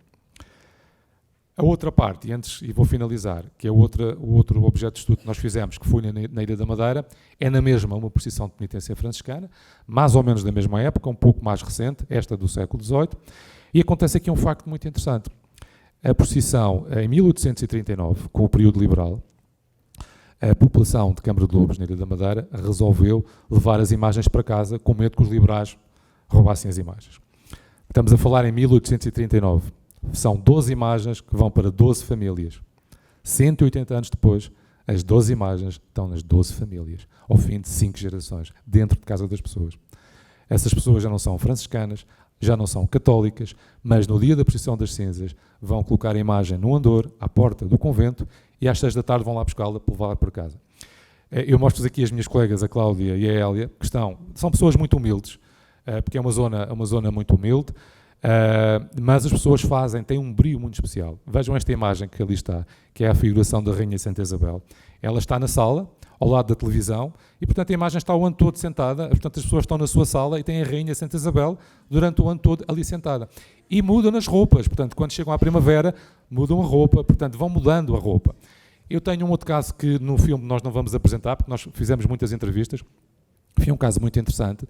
A outra parte, e vou finalizar, que é o outro objeto de estudo que nós fizemos, que foi na Ilha da Madeira, é na mesma uma procissão de penitência franciscana, mais ou menos da mesma época, um pouco mais recente, esta do século XVIII, e acontece aqui um facto muito interessante. A procissão, em 1839, com o período liberal, a população de Câmara de Lobos, na Ilha da Madeira, resolveu levar as imagens para casa com medo que os liberais roubassem as imagens. Estamos a falar em 1839. São 12 imagens que vão para 12 famílias. 180 anos depois, as 12 imagens estão nas 12 famílias, ao fim de 5 gerações, dentro de casa das pessoas. Essas pessoas já não são franciscanas, já não são católicas, mas no dia da procissão das cinzas vão colocar a imagem no andor, à porta do convento, e às 6 da tarde vão lá buscá-la para levá-la para casa. Eu mostro-vos aqui as minhas colegas, a Cláudia e a Hélia, que são pessoas muito humildes, porque é uma zona muito humilde, mas as pessoas têm um brilho muito especial. Vejam esta imagem que ali está, que é a figuração da Rainha Santa Isabel. Ela está na sala, ao lado da televisão, e portanto a imagem está o ano todo sentada, portanto as pessoas estão na sua sala e têm a Rainha Santa Isabel durante o ano todo ali sentada. E mudam as roupas, portanto quando chegam à primavera, mudam a roupa, portanto vão mudando a roupa. Eu tenho um outro caso que no filme nós não vamos apresentar, porque nós fizemos muitas entrevistas. Foi um caso muito interessante,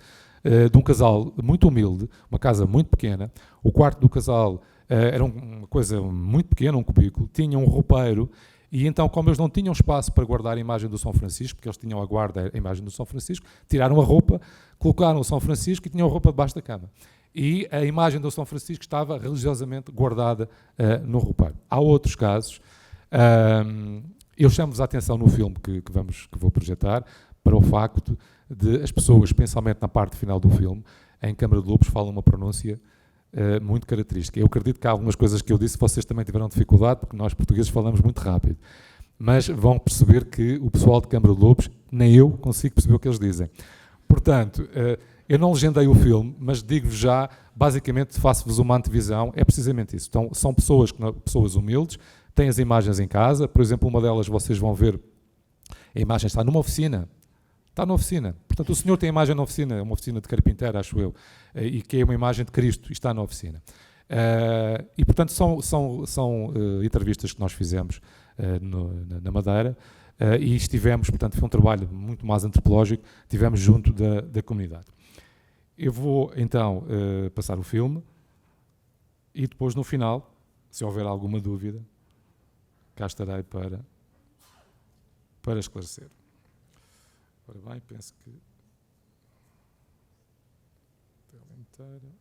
de um casal muito humilde, uma casa muito pequena. O quarto do casal era uma coisa muito pequena, um cubículo, tinha um roupeiro, e então, como eles não tinham espaço para guardar a imagem do São Francisco, porque eles tinham a guarda a imagem do São Francisco, tiraram a roupa, colocaram o São Francisco e tinham a roupa debaixo da cama. E a imagem do São Francisco estava religiosamente guardada no roupeiro. Há outros casos. Eu chamo-vos a atenção no filme que vou projetar para o facto de as pessoas, especialmente na parte final do filme, em Câmara de Lobos, falam uma pronúncia muito característica. Eu acredito que há algumas coisas que eu disse vocês também tiveram dificuldade, porque nós portugueses falamos muito rápido. Mas vão perceber que o pessoal de Câmara de Lobos, nem eu consigo perceber o que eles dizem. Portanto, eu não legendei o filme, mas digo-vos já, basicamente faço-vos uma antevisão, é precisamente isso. Então, são pessoas humildes, têm as imagens em casa, por exemplo, uma delas vocês vão ver, a imagem está numa oficina. Está na oficina. Portanto, o senhor tem a imagem na oficina, uma oficina de carpinteiro, acho eu, e que é uma imagem de Cristo, e está na oficina. E, portanto, são entrevistas que nós fizemos na Madeira, e estivemos, portanto, foi um trabalho muito mais antropológico, estivemos junto da comunidade. Eu vou, então, passar o filme, e depois, no final, se houver alguma dúvida, cá estarei para esclarecer. Ora bem, penso que tela inteira.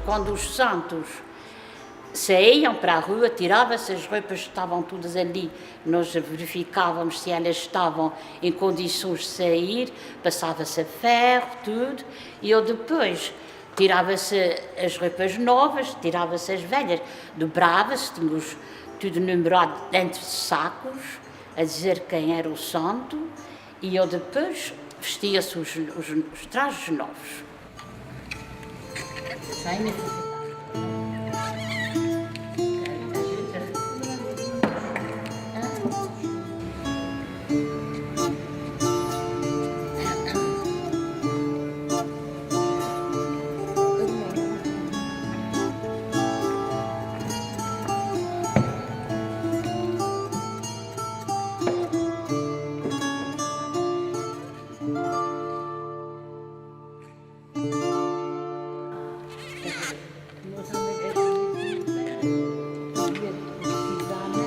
Quando os santos saíam para a rua, tiravam-se as roupas, estavam todas ali, nós verificávamos se elas estavam em condições de sair, passava-se a ferro, tudo, e eu depois tirava-se as roupas novas, tirava-se as velhas, dobrava-se, tínhamos tudo numerado dentro de sacos, a dizer quem era o santo, e eu depois vestia-se os trajes novos. Sem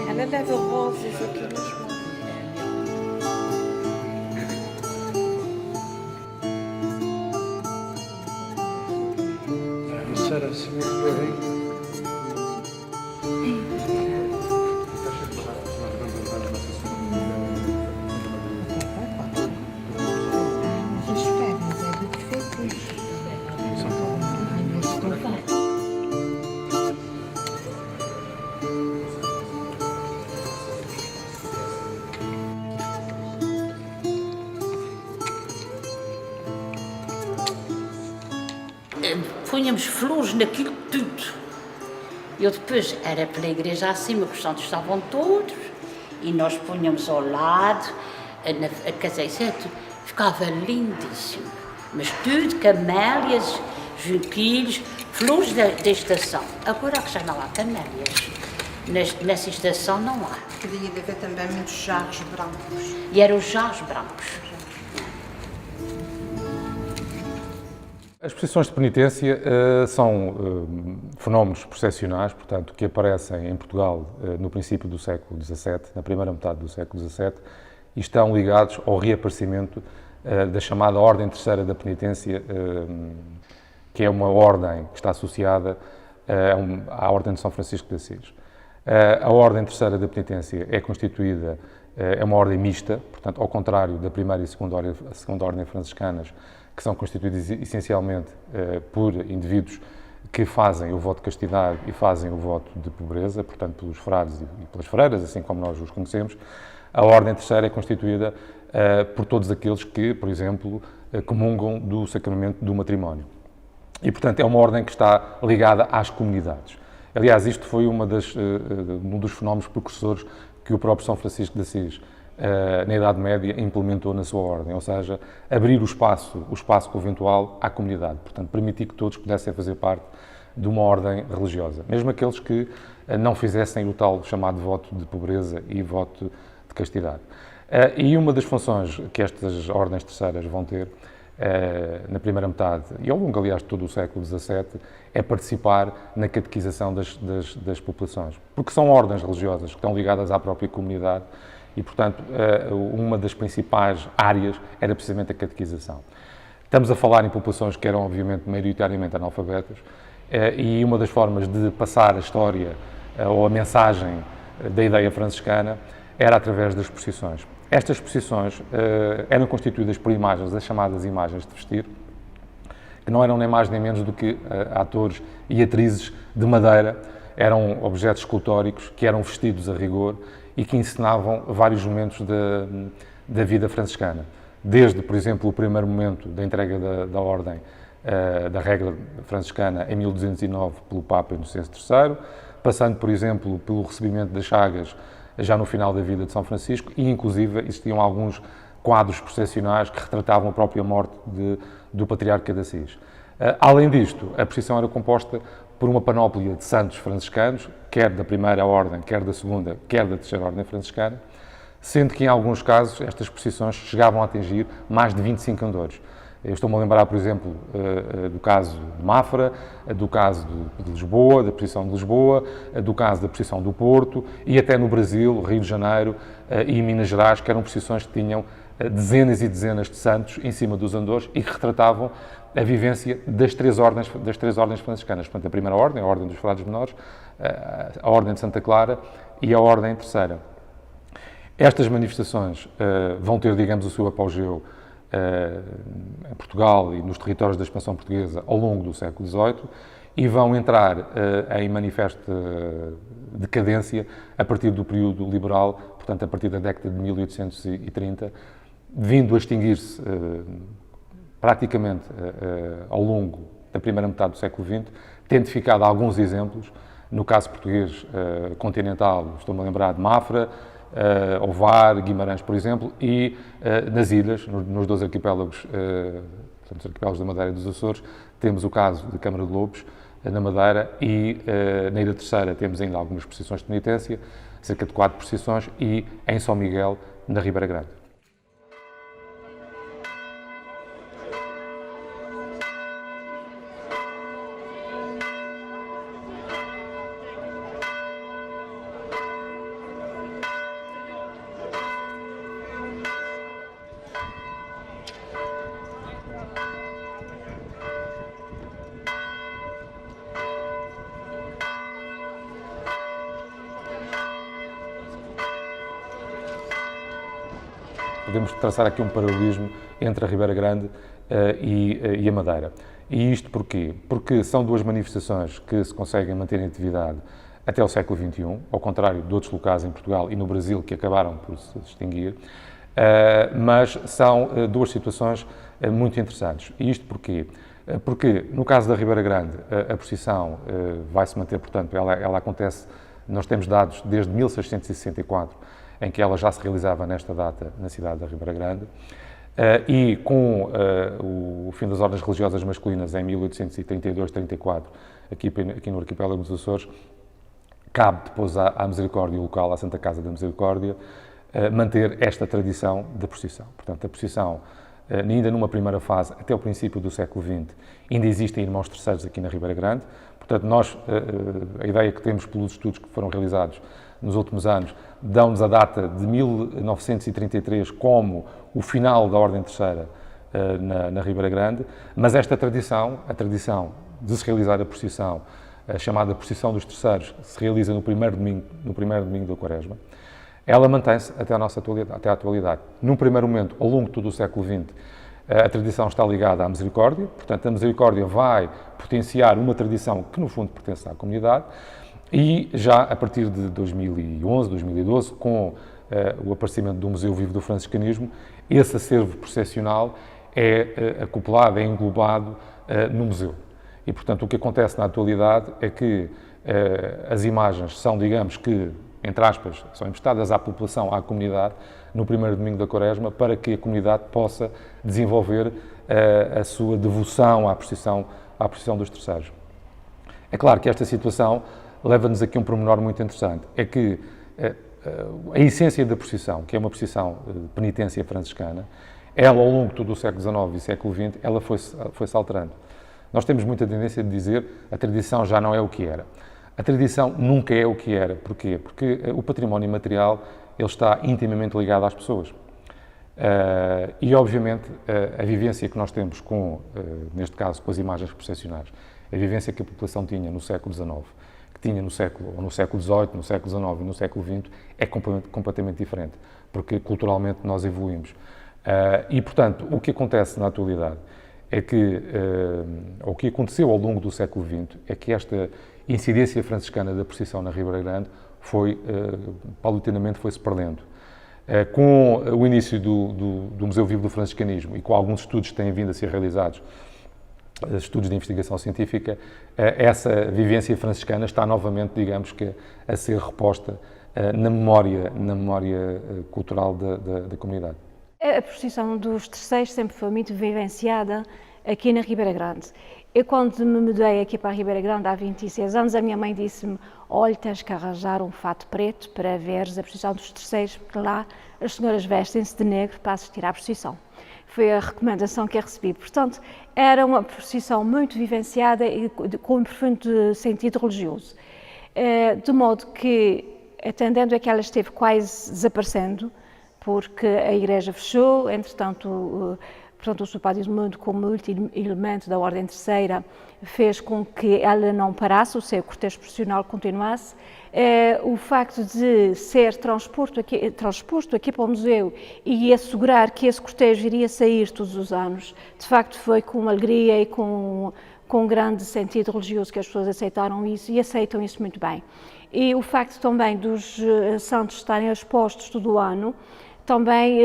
Ela leva rosas aqui nas mãos. Será-se bem? Punhamos flores naquilo tudo. Eu depois era pela igreja acima, os santos estavam todos, e nós punhamos ao lado, quer dizer, isso ficava lindíssimo. Mas tudo, camélias, junquilhos, flores da estação. Agora que já não há camélias, nessa estação não há. Podia haver também muitos jarros brancos. E eram os jarros brancos. As procissões de penitência são fenómenos processionais, portanto, que aparecem em Portugal no princípio do século XVII, na primeira metade do século XVII, e estão ligados ao reaparecimento da chamada Ordem Terceira da Penitência, que é uma ordem que está associada à Ordem de São Francisco de Assis. A Ordem Terceira da Penitência é constituída, é uma ordem mista, portanto, ao contrário da primeira e segunda ordem franciscanas, que são constituídas essencialmente por indivíduos que fazem o voto de castidade e fazem o voto de pobreza, portanto, pelos frades e pelas freiras, assim como nós os conhecemos. A Ordem Terceira é constituída por todos aqueles que, por exemplo, comungam do sacramento do matrimónio. E, portanto, é uma ordem que está ligada às comunidades. Aliás, isto foi um dos fenómenos precursores que o próprio São Francisco de Assis, na Idade Média, implementou na sua ordem, ou seja, abrir o espaço conventual à comunidade, portanto, permitir que todos pudessem fazer parte de uma ordem religiosa, mesmo aqueles que não fizessem o tal chamado voto de pobreza e voto de castidade. E uma das funções que estas ordens terceiras vão ter na primeira metade, e ao longo, aliás, de todo o século XVII, é participar na catequização das populações, porque são ordens religiosas que estão ligadas à própria comunidade. E, portanto, uma das principais áreas era precisamente a catequização. Estamos a falar em populações que eram, obviamente, maioritariamente analfabetas, e uma das formas de passar a história ou a mensagem da ideia franciscana era através das procissões. Estas procissões eram constituídas por imagens, as chamadas imagens de vestir, que não eram nem mais nem menos do que atores e atrizes de madeira, eram objetos escultóricos que eram vestidos a rigor e que encenavam vários momentos da vida franciscana. Desde, por exemplo, o primeiro momento da entrega da ordem, da regra franciscana, em 1209, pelo Papa Inocêncio III, passando, por exemplo, pelo recebimento das chagas, já no final da vida de São Francisco, e, inclusive, existiam alguns quadros processionais que retratavam a própria morte do Patriarca de Assis. Além disto, a procissão era composta por uma panóplia de santos franciscanos, quer da primeira ordem, quer da segunda, quer da terceira ordem franciscana, sendo que, em alguns casos, estas procissões chegavam a atingir mais de 25 andores. Eu estou-me a lembrar, por exemplo, do caso de Mafra, do caso de Lisboa, da procissão de Lisboa, do caso da procissão do Porto, e até no Brasil, Rio de Janeiro e Minas Gerais, que eram procissões que tinham dezenas e dezenas de santos em cima dos andores e que retratavam a vivência das três ordens franciscanas. Portanto, a primeira ordem, a Ordem dos Frades Menores, a Ordem de Santa Clara e a Ordem Terceira. Estas manifestações vão ter, digamos, o seu apogeu em Portugal e nos territórios da expansão portuguesa ao longo do século XVIII e vão entrar em manifesta decadência a partir do período liberal, portanto, a partir da década de 1830, vindo a extinguir-se praticamente ao longo da primeira metade do século XX, tendo ficado alguns exemplos, no caso português continental, estou-me a lembrar de Mafra, Ovar, Guimarães, por exemplo, e nas ilhas, nos dois arquipélagos, portanto, os arquipélagos da Madeira e dos Açores, temos o caso de Câmara de Lobos, na Madeira, e na Ilha Terceira temos ainda algumas procissões de penitência, cerca de 4 procissões, e em São Miguel, na Ribeira Grande. Podemos traçar aqui um paralelismo entre a Ribeira Grande e a Madeira. E isto porquê? Porque são duas manifestações que se conseguem manter em atividade até o século XXI, ao contrário de outros locais em Portugal e no Brasil que acabaram por se extinguir, mas são duas situações muito interessantes. E isto porquê? Porque no caso da Ribeira Grande a procissão vai se manter, portanto, ela acontece, nós temos dados desde 1664, em que ela já se realizava nesta data na cidade da Ribeira Grande, e com o fim das ordens religiosas masculinas em 1832-34, aqui no arquipélago dos Açores, cabe depois à Misericórdia local, à Santa Casa da Misericórdia, manter esta tradição da procissão. Portanto, a procissão, ainda numa primeira fase, até o princípio do século XX, ainda existem irmãos terceiros aqui na Ribeira Grande. Portanto, nós, a ideia que temos pelos estudos que foram realizados nos últimos anos, dão-nos a data de 1933 como o final da Ordem Terceira na Ribeira Grande, mas esta tradição, a tradição de se realizar a procissão, a chamada Procissão dos Terceiros, se realiza no primeiro domingo da Quaresma, ela mantém-se até à atualidade. Num primeiro momento, ao longo de todo o século XX, a tradição está ligada à Misericórdia, portanto, a Misericórdia vai potenciar uma tradição que, no fundo, pertence à comunidade, e já a partir de 2011, 2012, com o aparecimento do Museu Vivo do Franciscanismo, esse acervo processional é acoplado, é englobado no museu. E, portanto, o que acontece na atualidade é que as imagens são, digamos que, entre aspas, são emprestadas à população, à comunidade, no primeiro domingo da Quaresma, para que a comunidade possa desenvolver a sua devoção à procissão dos terceiros. É claro que esta situação leva-nos aqui um pormenor muito interessante, é que a essência da procissão, que é uma procissão de penitência franciscana, ela, ao longo de todo o século XIX e século XX, ela foi-se alterando. Nós temos muita tendência de dizer a tradição já não é o que era. A tradição nunca é o que era. Porquê? Porque o património imaterial ele está intimamente ligado às pessoas. E, obviamente, a vivência que nós temos com, neste caso, com as imagens processionais, a vivência que a população tinha no século XIX, que tinha no século XVIII, no século XIX e no século XX, é completamente diferente, porque culturalmente nós evoluímos. E, portanto, o que acontece na atualidade é que, o que aconteceu ao longo do século XX, é que esta incidência franciscana da procissão na Ribeira Grande paulatinamente foi-se perdendo. Com o início do Museu Vivo do Franciscanismo e com alguns estudos que têm vindo a ser realizados, estudos de investigação científica, essa vivência franciscana está novamente, digamos que, a ser reposta na memória cultural da comunidade. A procissão dos terceiros sempre foi muito vivenciada aqui na Ribeira Grande. Eu, quando me mudei aqui para a Ribeira Grande há 26 anos, a minha mãe disse-me: olha, tens que arranjar um fato preto para veres a procissão dos terceiros, porque lá as senhoras vestem-se de negro para assistir à procissão. Foi a recomendação que eu recebi. Portanto, era uma procissão muito vivenciada e com um profundo sentido religioso. De modo que, atendendo a que ela esteve quase desaparecendo, porque a igreja fechou, entretanto, o Sr. Padre Edmundo, como multi-elemento da Ordem Terceira, fez com que ela não parasse, o seu cortejo processional continuasse. O facto de ser transposto aqui para o museu e assegurar que esse cortejo iria sair todos os anos, de facto foi com uma alegria e com um grande sentido religioso que as pessoas aceitaram isso e aceitam isso muito bem. E o facto também dos santos estarem expostos todo o ano também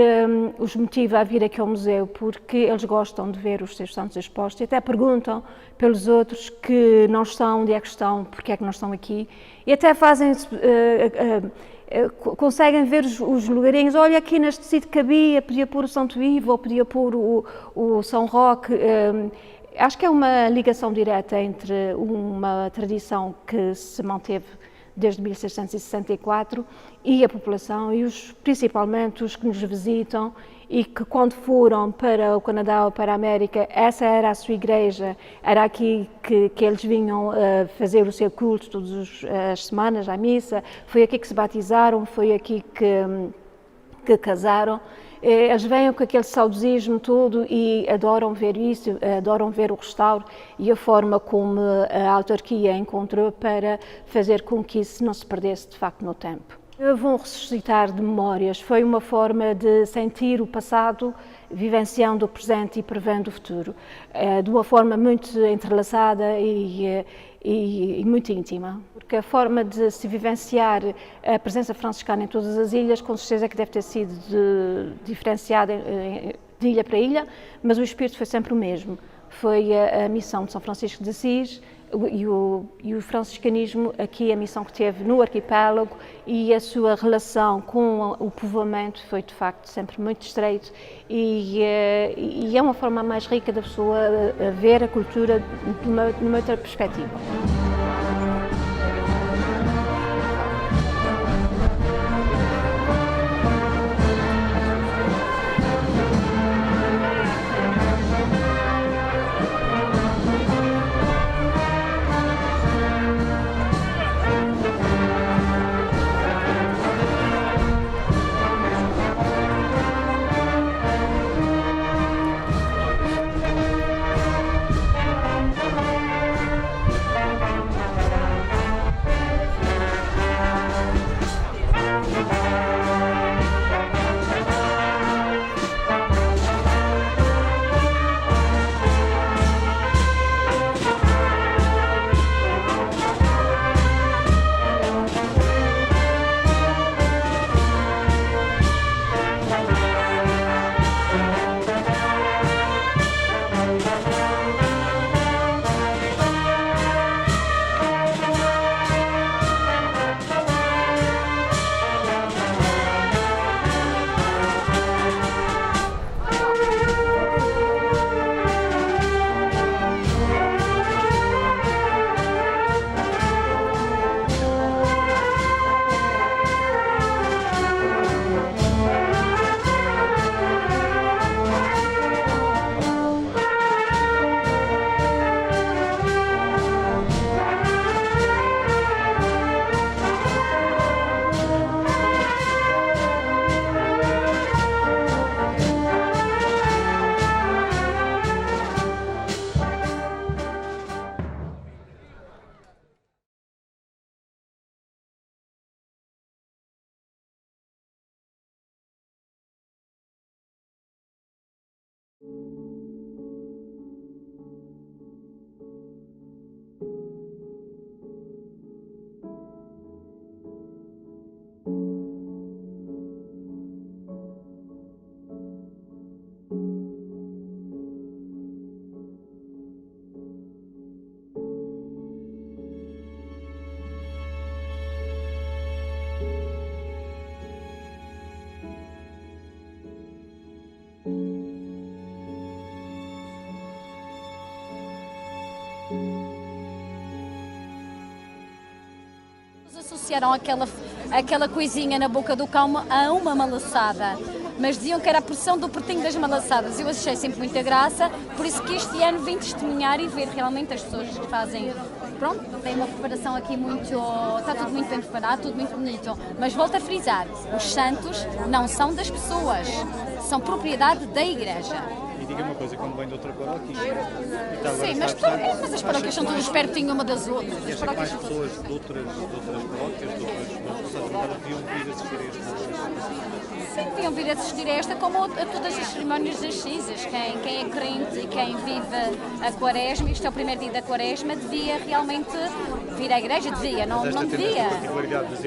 os motiva a vir aqui ao museu, porque eles gostam de ver os seus santos expostos e até perguntam pelos outros que não estão, onde é que estão, porque é que não estão aqui, e até fazem, conseguem ver os lugarinhos. Olha, aqui neste sítio cabia, podia pôr o Santo Ivo, ou podia pôr o São Roque. Acho que é uma ligação direta entre uma tradição que se manteve desde 1664 e a população, e principalmente os que nos visitam e que quando foram para o Canadá ou para a América, essa era a sua igreja, era aqui que eles vinham fazer o seu culto todas as semanas, à missa, foi aqui que se batizaram, foi aqui que casaram. Eles vêm com aquele saudosismo todo e adoram ver isso, adoram ver o restauro e a forma como a autarquia encontrou para fazer com que isso não se perdesse de facto no tempo. Vão ressuscitar de memórias, foi uma forma de sentir o passado, vivenciando o presente e prevendo o futuro, de uma forma muito entrelaçada e muito íntima, porque a forma de se vivenciar a presença franciscana em todas as ilhas, com certeza que deve ter sido diferenciada de ilha para ilha, mas o espírito foi sempre o mesmo. Foi a missão de São Francisco de Assis e o franciscanismo, aqui a missão que teve no arquipélago, e a sua relação com o povoamento foi de facto sempre muito estreito, e é uma forma mais rica da pessoa ver a cultura de uma outra perspectiva. Associaram aquela coisinha na boca do cão a uma malaçada, mas diziam que era a pressão do pertinho das malaçadas. Eu achei sempre muita graça, por isso que este ano vim testemunhar e ver realmente as pessoas que fazem. Pronto, tem uma preparação aqui está tudo muito bem preparado, tudo muito bonito, mas volto a frisar, os santos não são das pessoas, são propriedade da Igreja. diga uma coisa, quando vem de outra paróquia, Sim, mas as paróquias são todas pertinho uma das outras. e acha que mais pessoas de outras paróquias, de outras comunidades, deviam vir assistir a este processo? Sim, deviam vir assistir a esta como a todas as cerimónias das cinzas. Quem é crente e quem vive a quaresma, isto é o primeiro dia da quaresma, devia realmente vir à igreja, não devia.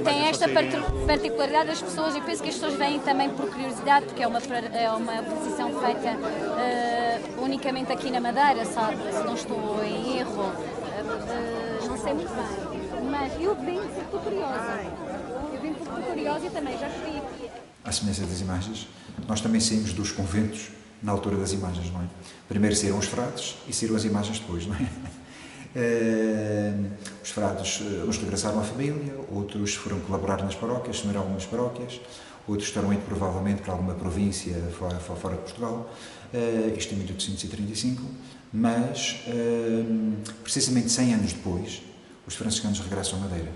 Tem esta particularidade das pessoas, e penso que as pessoas vêm também por curiosidade, porque é uma procissão feita unicamente aqui na Madeira, sabe? Se não estou em erro, não sei muito bem. Mas eu vim porque estou curiosa e também já estive aqui. À semelhança das imagens, nós também saímos dos conventos na altura das imagens, não é? Primeiro saíram os frades e saíram as imagens depois, não é? Os frades, uns regressaram à família, outros foram colaborar nas paróquias, assumiram algumas paróquias, outros estarão indo provavelmente para alguma província fora de Portugal, isto em 1835, mas precisamente 100 anos depois, os franciscanos regressam à Madeira.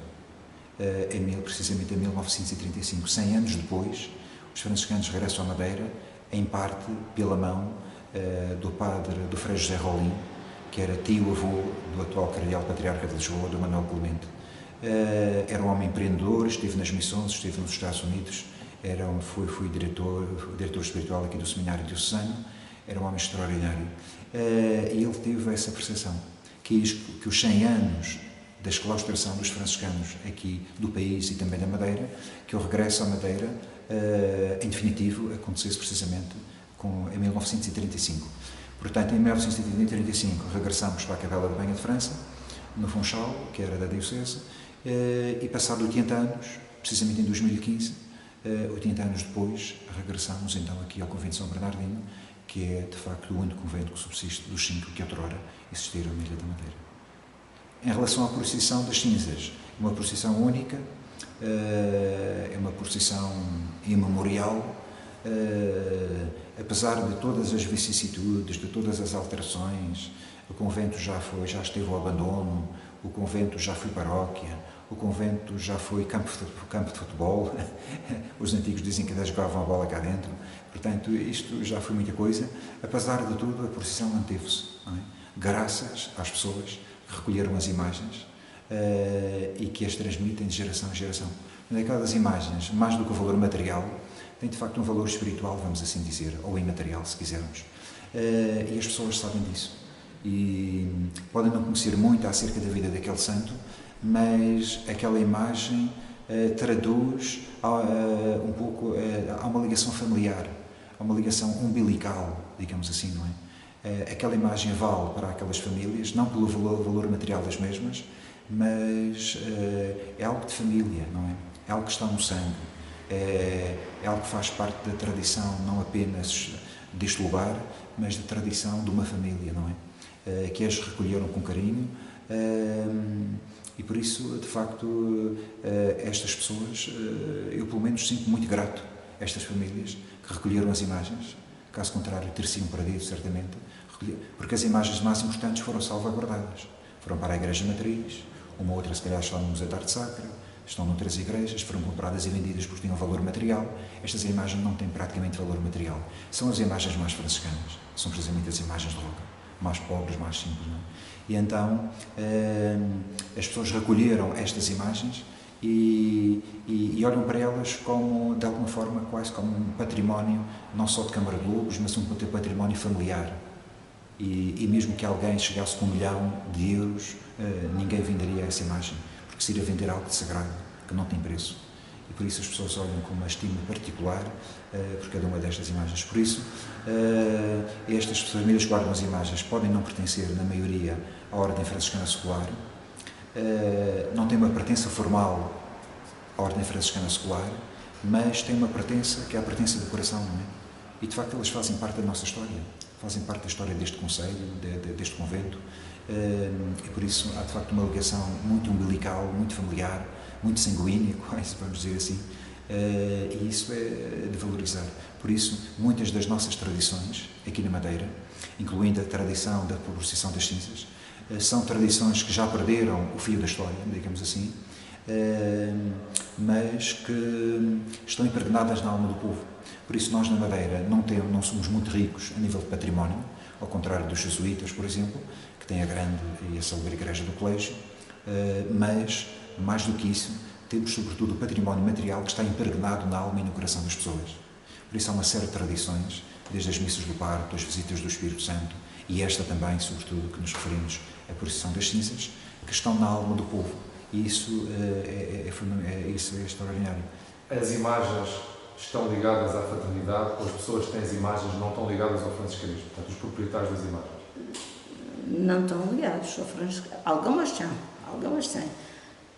Precisamente em 1935, 100 anos depois, os franciscanos regressam à Madeira, em parte pela mão do Frei José Rolim, que era tio-avô do atual cardeal patriarca de Lisboa, do Manuel Clemente. Era um homem empreendedor, esteve nas missões, esteve nos Estados Unidos, foi diretor espiritual aqui do Seminário Diocesano, era um homem extraordinário. E ele teve essa percepção, que os 100 anos da exclaustração dos franciscanos aqui do país e também da Madeira, que o regresso à Madeira, em definitivo, acontecesse precisamente em 1935. Portanto, em 1935 regressamos para a Capela da Banha de França, no Funchal, que era da Diocese, e passado 80 anos, precisamente em 2015, 80 anos depois, regressamos então aqui ao Convento de São Bernardino, que é de facto o único convento que subsiste dos 5 que outrora existiram na Ilha da Madeira. Em relação à procissão das cinzas, uma procissão única, é uma procissão imemorial, apesar de todas as vicissitudes, de todas as alterações. O convento já esteve ao abandono, o convento já foi paróquia, o convento já foi campo de futebol, os antigos dizem que até jogavam a bola cá dentro, portanto isto já foi muita coisa. Apesar de tudo, a procissão manteve-se, não é? Graças às pessoas que recolheram as imagens e que as transmitem de geração em geração. Aquelas imagens, mais do que o valor material, têm de facto um valor espiritual, vamos assim dizer, ou imaterial, se quisermos. E as pessoas sabem disso. E podem não conhecer muito acerca da vida daquele santo, mas aquela imagem traduz um pouco a uma ligação familiar, a uma ligação umbilical, digamos assim, não é? Aquela imagem vale para aquelas famílias, não pelo valor material das mesmas, mas é algo de família, não é? É algo que está no sangue, é algo que faz parte da tradição, não apenas deste lugar, mas da tradição de uma família, não é? Que as recolheram com carinho e por isso, de facto, estas pessoas, eu pelo menos sinto muito grato a estas famílias que recolheram as imagens, caso contrário ter-se-iam perdido, certamente, porque as imagens mais importantes foram salvaguardadas, foram para a Igreja Matriz, uma outra se calhar está no Museu de Arte Sacra, estão noutras igrejas, foram compradas e vendidas porque tinham valor material. Estas imagens não têm praticamente valor material, são as imagens mais franciscanas, são precisamente as imagens de roca, mais pobres, mais simples, não é? E então as pessoas recolheram estas imagens e olham para elas como, de alguma forma, quase como um património, não só de Câmara de Lobos, mas um património familiar. E mesmo que alguém chegasse com 1 milhão de euros, ninguém venderia essa imagem, porque seria vender algo de sagrado, que não tem preço. E por isso as pessoas olham com uma estima particular por cada uma destas imagens. Por isso, estas famílias que guardam as imagens podem não pertencer, na maioria, à Ordem Franciscana Secular, não têm uma pertença formal à Ordem Franciscana Secular, mas têm uma pertença que é a pertença do coração, não é? E de facto elas fazem parte da nossa história, fazem parte da história deste concelho, deste convento, e por isso há de facto uma ligação muito umbilical, muito familiar, muito sanguínea, quase, vamos dizer assim, e isso é de valorizar. Por isso, muitas das nossas tradições aqui na Madeira, incluindo a tradição da procissão das cinzas, são tradições que já perderam o fio da história, digamos assim, mas que estão impregnadas na alma do povo. Por isso nós na Madeira não somos muito ricos a nível de património, ao contrário dos jesuítas, por exemplo, que têm a grande e a célebre igreja do colégio, mas, mais do que isso, temos sobretudo o património material que está impregnado na alma e no coração das pessoas. Por isso há uma série de tradições, desde as missas do parto, as visitas do Espírito Santo, e esta também, sobretudo, que nos referimos, a procissão das cinzas, que estão na alma do povo. E isso é extraordinário. As imagens estão ligadas à fraternidade, ou as pessoas que têm as imagens não estão ligadas ao franciscanismo, portanto, os proprietários das imagens? Não estão ligados ao franciscanismo. Algumas têm,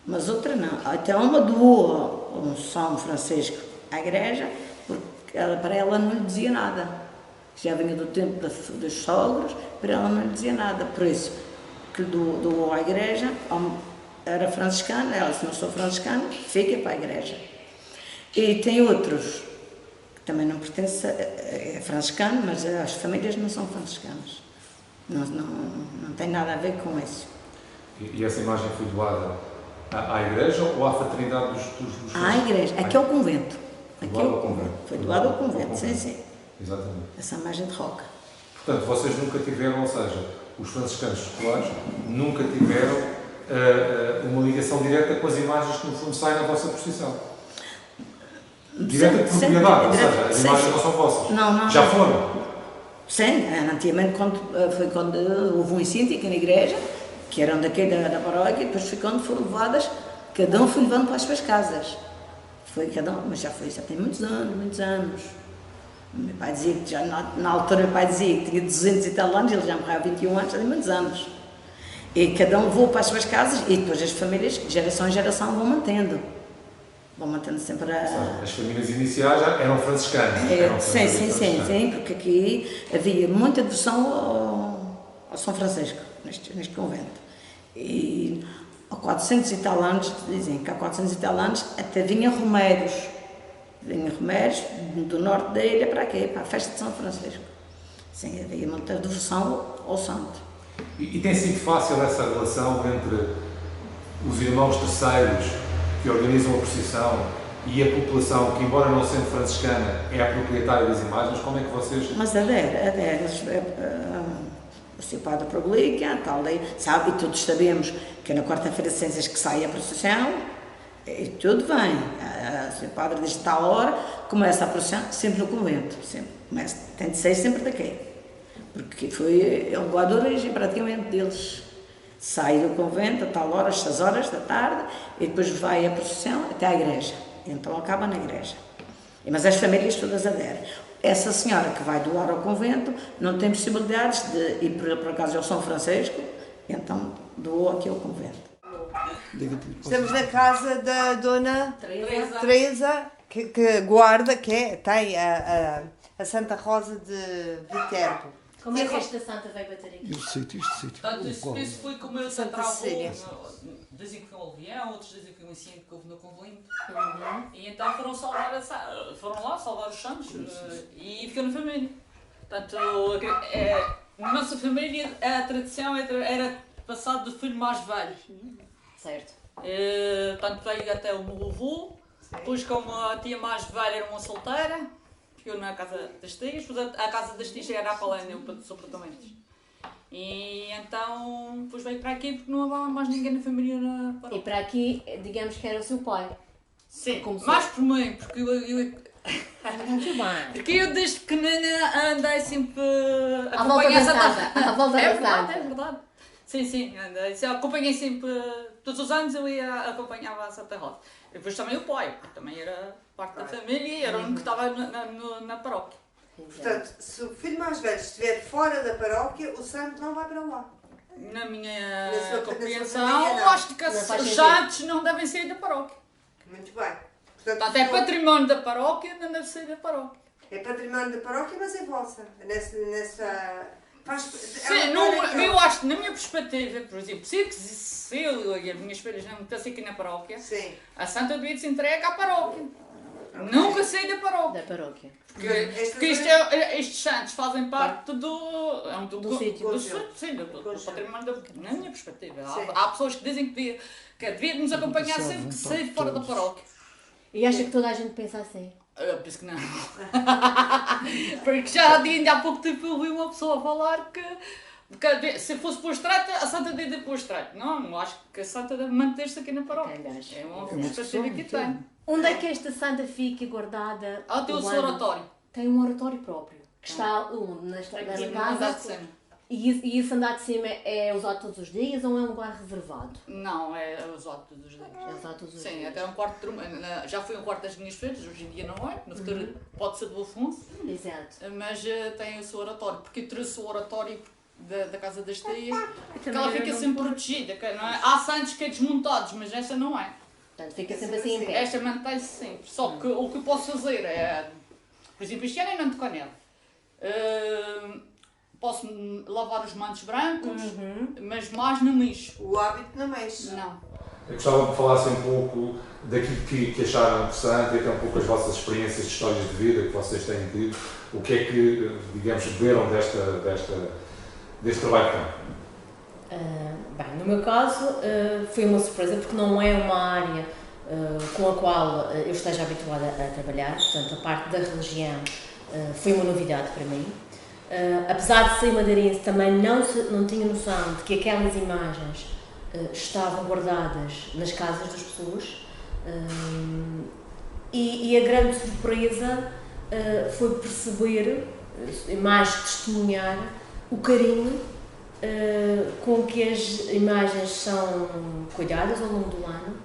mas outras não. Até uma doou um São Francisco à igreja, porque para ela não lhe dizia nada. Já vinha do tempo dos sogros, para ela não lhe dizia nada. Por isso, que doou à igreja, era franciscana, ela disse, não sou franciscana, fica para a igreja. E tem outros, que também não pertencem, é franciscano, mas as famílias não são franciscanas. Não tem nada a ver com isso. E essa imagem foi doada à igreja ou à fraternidade dos à igreja, aqui é o convento. Doado ao convento. Foi doado ao convento, sim. Exatamente. Essa imagem de roca. Portanto, vocês nunca tiveram, ou seja, os franciscanos seculares nunca tiveram uma ligação direta com as imagens que no fundo saem na vossa procissão. Direta de propriedade, ou seja, as imagens não são vossas. Não. Já foram? Sim, antigamente foi quando houve um incêndio aqui na igreja, que eram daqui da paróquia, e depois foi quando foram levadas, cada um foi levando para as suas casas. Foi cada um, mas já tem muitos anos. O meu pai dizia que já na altura o meu pai dizia que tinha 200 e tal anos, ele já morreu há 21 anos, já tem muitos anos. E cada um levou para as suas casas e depois as famílias, de geração em geração, vão mantendo sempre a... As famílias iniciais já eram franciscanas. Sim, porque aqui havia muita devoção ao São Francisco, neste convento. E há 400 e tal anos, dizem que há 400 e tal anos, até vinha romeiros do norte da ilha para aqui, para a festa de São Francisco. Sim, havia muita devoção ao santo. E tem sido fácil essa relação entre os irmãos terceiros que organizam a procissão e a população que, embora não sendo franciscana, é a proprietária das imagens? Como é que vocês... Mas adere. O seu padre publica, tal, sabe, e todos sabemos que é na quarta-feira de cinzas que sai a procissão, e tudo bem. O seu padre diz tal hora, começa a procissão, sempre no convento, tem de ser sempre daqui. Porque foi o lugar de origem praticamente deles. Sai do convento a tal hora, às 6 horas da tarde, e depois vai a procissão até à igreja. Então acaba na igreja. Mas as famílias todas aderem. Essa senhora que vai doar ao convento não tem possibilidades de ir por acaso ao São Francisco, então doou aqui ao convento. Estamos na casa da Dona Teresa, que guarda, tem a Santa Rosa de Viterbo. Como é que esta santa veio bater aqui? Este sítio. Portanto, isso foi como eu sempre dizem que foi um levião, outros dizem que foi um incêndio que houve no convento. E então foram lá salvar os santos e ficou na família. Portanto, na nossa família a tradição era passar do filho mais velho. Certo. Portanto, veio até o meu avô, depois como a tia mais velha era uma solteira, ficou na casa das tias, a casa das tias era para além dos apartamentos. E então, depois veio para aqui porque não havia mais ninguém na família. E para aqui, digamos que era o seu pai? Sim, mais por mim, porque eu muito bem. porque eu desde pequenina andei sempre à volta da Santa. À volta da Santa. É verdade. Sim, andei. Acompanhei sempre, todos os anos eu acompanhava a Santa Rosa. E depois também o pai, porque também era parte da família e era o único que estava na paróquia. Portanto, se o filho mais velho estiver fora da paróquia, o santo não vai para lá. Na minha compreensão, acho que os santos não devem sair da paróquia. Muito bem. Portanto, é património da paróquia, não deve sair da paróquia. É património da paróquia, mas é vossa. Sim, eu acho que na minha perspectiva, por exemplo, se eu e as minhas filhas não estivessem aqui na paróquia, a santa devia se entregue à paróquia. Nunca saí da paróquia. Da paróquia. Porque estes santos fazem parte do sítio. Sim, do património na minha perspectiva. Há pessoas que dizem que devia nos acompanhar sempre que sair fora da paróquia. E acha que toda a gente pensa assim? Eu penso que não. Porque já há pouco tempo eu ouvi uma pessoa falar que se fosse por estreita, a Santa devia por estreita. Não, acho que a Santa deve manter-se aqui na paróquia. É uma perspectiva que tenho. Onde é que esta Santa fica guardada? Tem o seu oratório. Tem um oratório próprio. Que está onde? Na casa? E esse andar de cima é usado todos os dias ou é um lugar reservado? Não, é usado todos os dias. É usado todos os dias. Sim, até um quarto já foi um quarto das minhas feiras, hoje em dia não é. No futuro pode ser do Afonso. Exato. Mas tem o seu oratório. Porque eu trouxe o oratório da Casa das Tias, porque ela fica sempre protegida. Não é? Há santos que é desmontados, mas esta não é. Portanto, fica sempre assim em pé. Esta mantém-se sempre. Só que o que eu posso fazer é, por exemplo, este ano é não tocar nela. Posso lavar os mantos brancos, mas mais não mexo. O hábito não mexe. Não. Eu gostava que falassem um pouco daquilo que acharam interessante e até um pouco as vossas experiências de histórias de vida que vocês têm tido. O que é que, digamos, beberam deste trabalho de campo? Bem, no meu caso foi uma surpresa porque não é uma área com a qual eu esteja habituada a trabalhar, portanto a parte da religião foi uma novidade para mim. Apesar de ser madeirense, também não tinha noção de que aquelas imagens estavam guardadas nas casas das pessoas e a grande surpresa foi perceber, mais testemunhar, o carinho com que as imagens são cuidadas ao longo do ano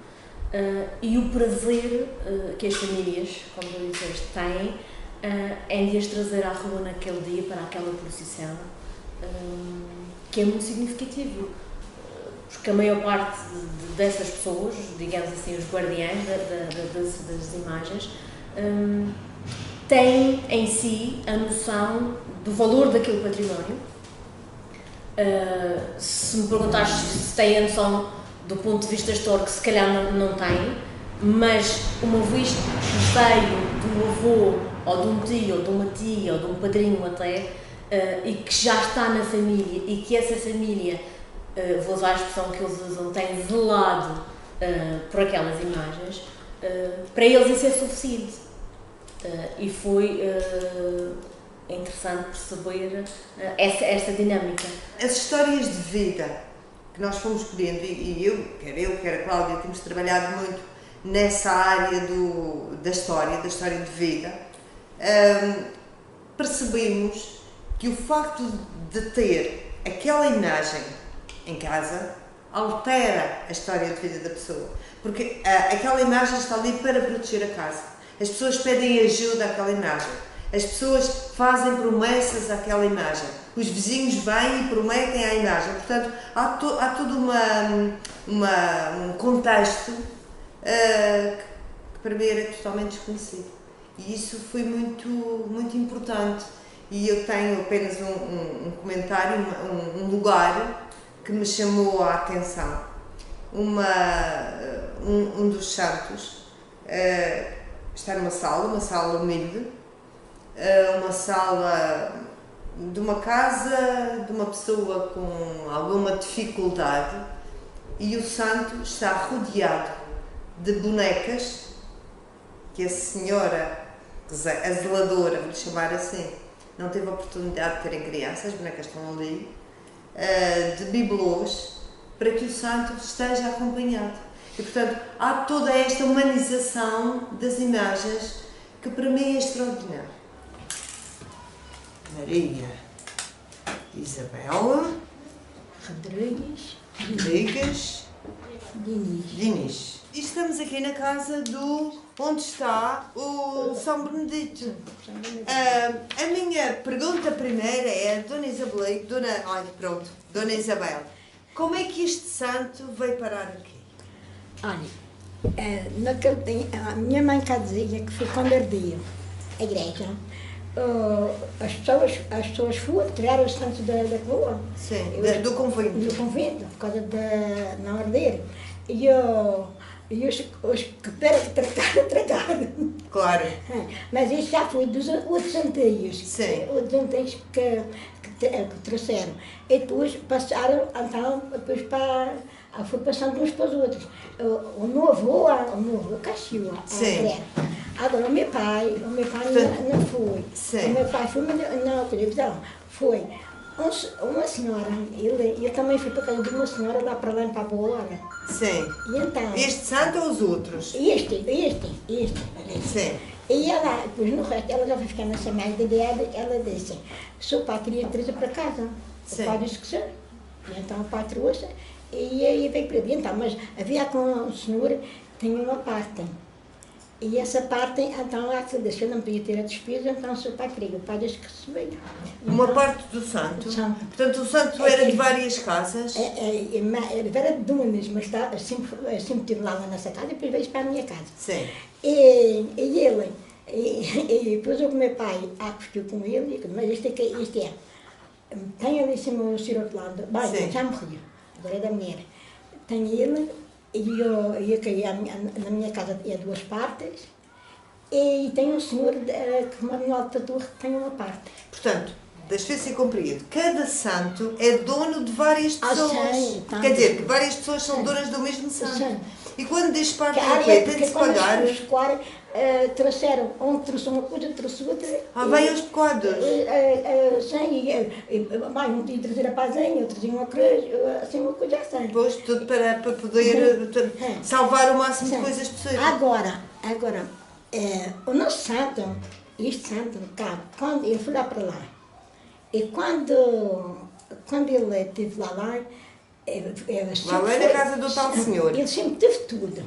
e o prazer que as famílias, como tu disseste, têm em de as trazer à rua naquele dia para aquela procissão, que é muito significativo, porque a maior parte dessas pessoas, digamos assim, os guardiães das imagens, têm em si a noção do valor daquele património. Se me perguntares se têm a noção do ponto de vista histórico, se calhar não têm, mas uma vez que veio do avô, ou de um tio, ou de uma tia, ou de um padrinho até, e que já está na família, e que essa família, vou usar a expressão que eles usam, tem zelado por aquelas imagens, para eles isso é suficiente. E foi interessante perceber esta dinâmica. As histórias de vida que nós fomos escolhendo, e quer a Cláudia, temos trabalhado muito nessa área da história de vida, percebemos que o facto de ter aquela imagem em casa altera a história de vida da pessoa, porque aquela imagem está ali para proteger a casa. As pessoas pedem ajuda àquela imagem, as pessoas fazem promessas àquela imagem, os vizinhos vêm e prometem à imagem. Portanto, há todo um contexto que para mim era totalmente desconhecido. E isso foi muito, muito importante. E eu tenho apenas um comentário, um lugar que me chamou a atenção. Um dos santos está numa sala humilde, uma sala de uma casa de uma pessoa com alguma dificuldade, e o santo está rodeado de bonecas que a senhora, a zeladora, vou chamar assim, não teve a oportunidade de terem crianças, as bonecas estão ali, de bibelôs, para que o santo esteja acompanhado. E, portanto, há toda esta humanização das imagens que para mim é extraordinário. Maria Isabel Rodrigues Diniz. E estamos aqui na casa onde está o São Benedito. A minha pergunta primeira é, Dona Isabel, como é que este santo veio parar aqui? Olha, a minha mãe cá dizia que foi quando ardia a igreja. As pessoas foram tirar o santo da rua. Sim, do convento. Do convento, por causa de não arder. E os que tiveram que tratar. Claro. Mas isso já foi dos outros anteios. Sim. Outros anteios que trouxeram. E depois passaram, então, depois foi passando uns para os outros. O meu avô Caxiua. Sim. Agora, o meu pai não foi. Sim. O meu pai foi na televisão. Foi uma senhora, eu também fui para casa de uma senhora lá para lá em Papoara. Sim. E então, Este santo ou os outros? Este. Sim. E ela, depois no resto, ela já foi ficar na semana de ela disse, se o pai queria trazer para casa. Sim. O pai disse que sim. E então o pai trouxe e aí veio para ele. Então, mas havia com o senhor, tinha uma parte. E essa parte, então, ela deixou, não podia ter a despesa, então o seu pai queria. O pai disse que recebeu. Uma parte do santo? Portanto, o santo era de várias casas? Era de dunas, mas sempre estive lá na nossa casa e depois veio para a minha casa. Sim. E depois o meu pai acostou com ele, mas isto é. Tem ali em cima o Sr. Orlando, já morreu, agora é da mulher. Tem ele, e eu caí na minha casa, tinha duas partes, e tem um senhor que mora no Alto da Torre, que tem uma parte. Portanto, deixa eu ver se eu compreendo, cada santo é dono de várias pessoas. Sim, quer dizer, que várias pessoas são donas do mesmo santo. Sim. E quando diz parte do Porque quê? Tem de se pagar? Os pecuários trouxeram, um trouxe uma coisa, trouxe outra. Vêm os pecuários? Sim, um tinha trazer a pazinha, outro tinha uma cruz, assim, uma coisa assim. Pois, tudo para poder salvar o máximo de coisas possíveis. Agora, o nosso santo, este santo, quando eu fui lá para lá, e quando ele esteve lá, lá na casa do tal senhor. Ele sempre teve tudo.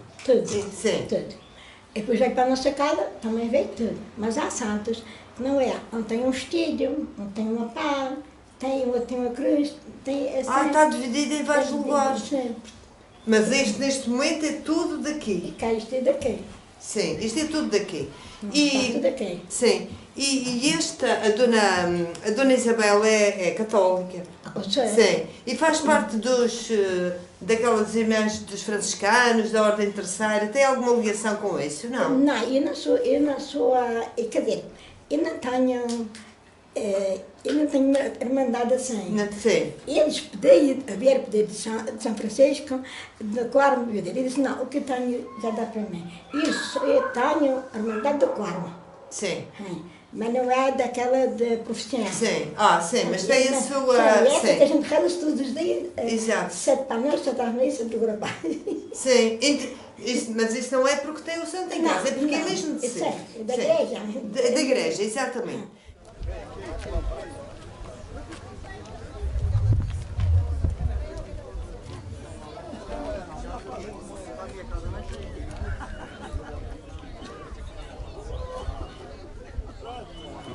Sim. Tudo. E depois veio para a nossa casa, também veio tudo. Mas há santos que não tem um vestido, não tem uma pá, tem uma cruz, tem assim. Está dividido em vários lugares. Sim. Mas este, neste momento, é tudo daqui. Isto é daqui. Sim, isto é tudo daqui. Tudo daqui. Sim. E esta, a dona Isabel é católica. Sim. E faz parte daquelas imagens dos franciscanos, da Ordem Terceira. Tem alguma ligação com isso, não? Não, eu não sou quer dizer, eu não tenho irmandade assim. Sim. Eles vieram pedir de São Francisco, do Carmo, eu disse, não, o que eu tenho já dá para mim. Eu tenho a irmandade do Carmo. Sim. Mas não é daquela de profissional. Sim, sim, mas tem a sua... Sim, que a gente reza todos os dias. Exato. 7 para nós, 7 para mim, 7 para o Sim, mas isso não é porque tem o santo em casa, é porque é mesmo de ser. É da igreja. Da igreja, exatamente.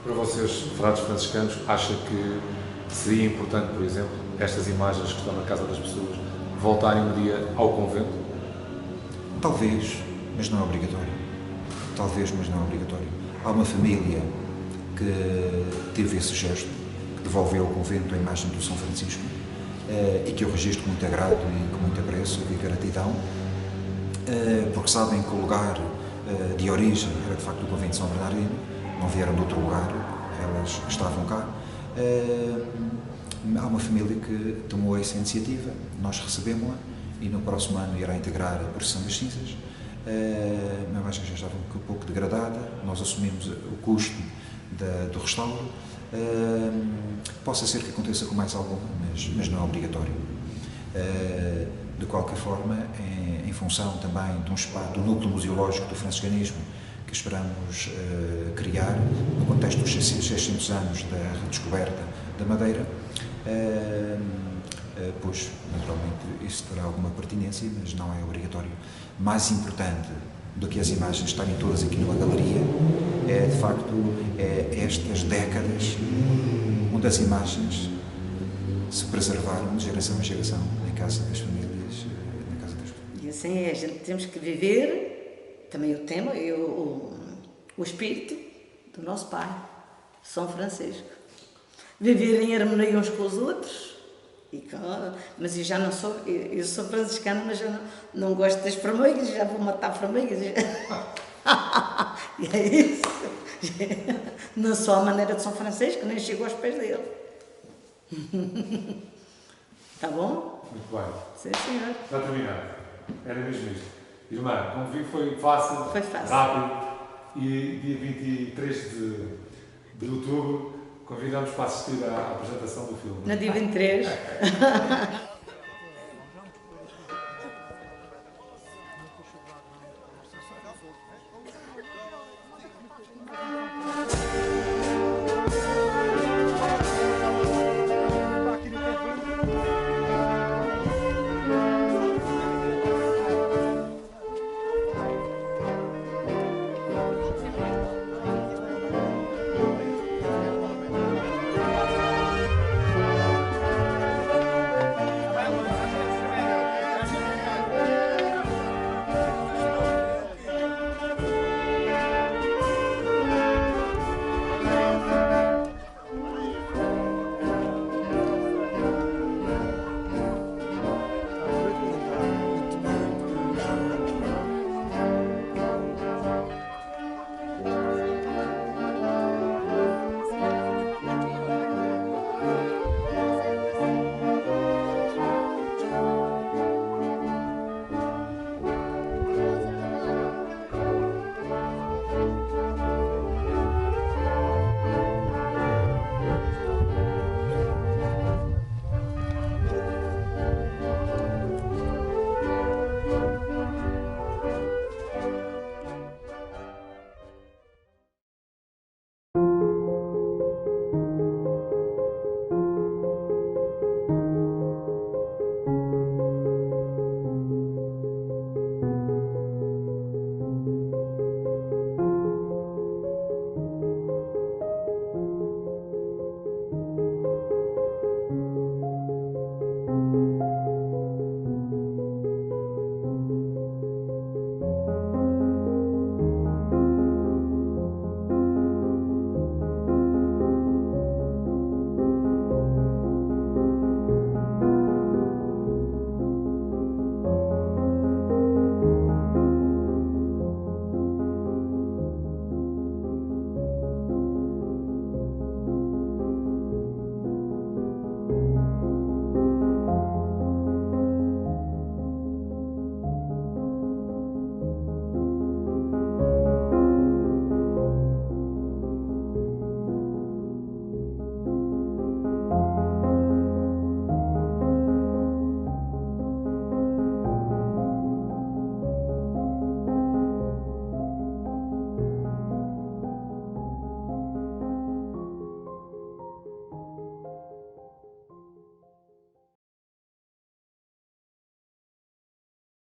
Para vocês, frades franciscanos, acha que seria importante, por exemplo, estas imagens que estão na casa das pessoas voltarem um dia ao convento? Talvez, mas não é obrigatório. Talvez, mas não é obrigatório. Há uma família que teve esse gesto, que devolveu ao convento a imagem do São Francisco, e que eu registro com muito agrado e com muito apreço e gratidão, porque sabem que o lugar de origem era de facto o convento de São Bernardino. Não vieram de outro lugar, elas estavam cá. Há uma família que tomou essa iniciativa, nós recebemos-la e no próximo ano irá integrar a procissão das cinzas. A imagem já estava um pouco degradada, nós assumimos o custo do restauro. Possa ser que aconteça com mais alguma, mas não é obrigatório. De qualquer forma, em função também do núcleo museológico do franciscanismo, que esperamos criar no contexto dos 600 anos da redescoberta da Madeira, pois, naturalmente, isso terá alguma pertinência, mas não é obrigatório. Mais importante do que as imagens estarem todas aqui numa galeria é, de facto, estas décadas onde as imagens se preservaram de geração em geração em casa das famílias. E assim a gente temos que viver também o tema e o espírito do nosso Pai, São Francisco. Viver em harmonia uns com os outros. Mas eu já não sou, eu sou franciscana, mas eu não gosto das formigas, já vou matar formigas. E é isso. Não só a maneira de São Francisco, nem chegou aos pés dele. Está bom? Muito bem. Sim, senhor. Está terminado. Era mesmo isto. Irmã, como vi, foi fácil, rápido, e dia 23 de outubro convidamos para assistir à apresentação do filme. No dia 23.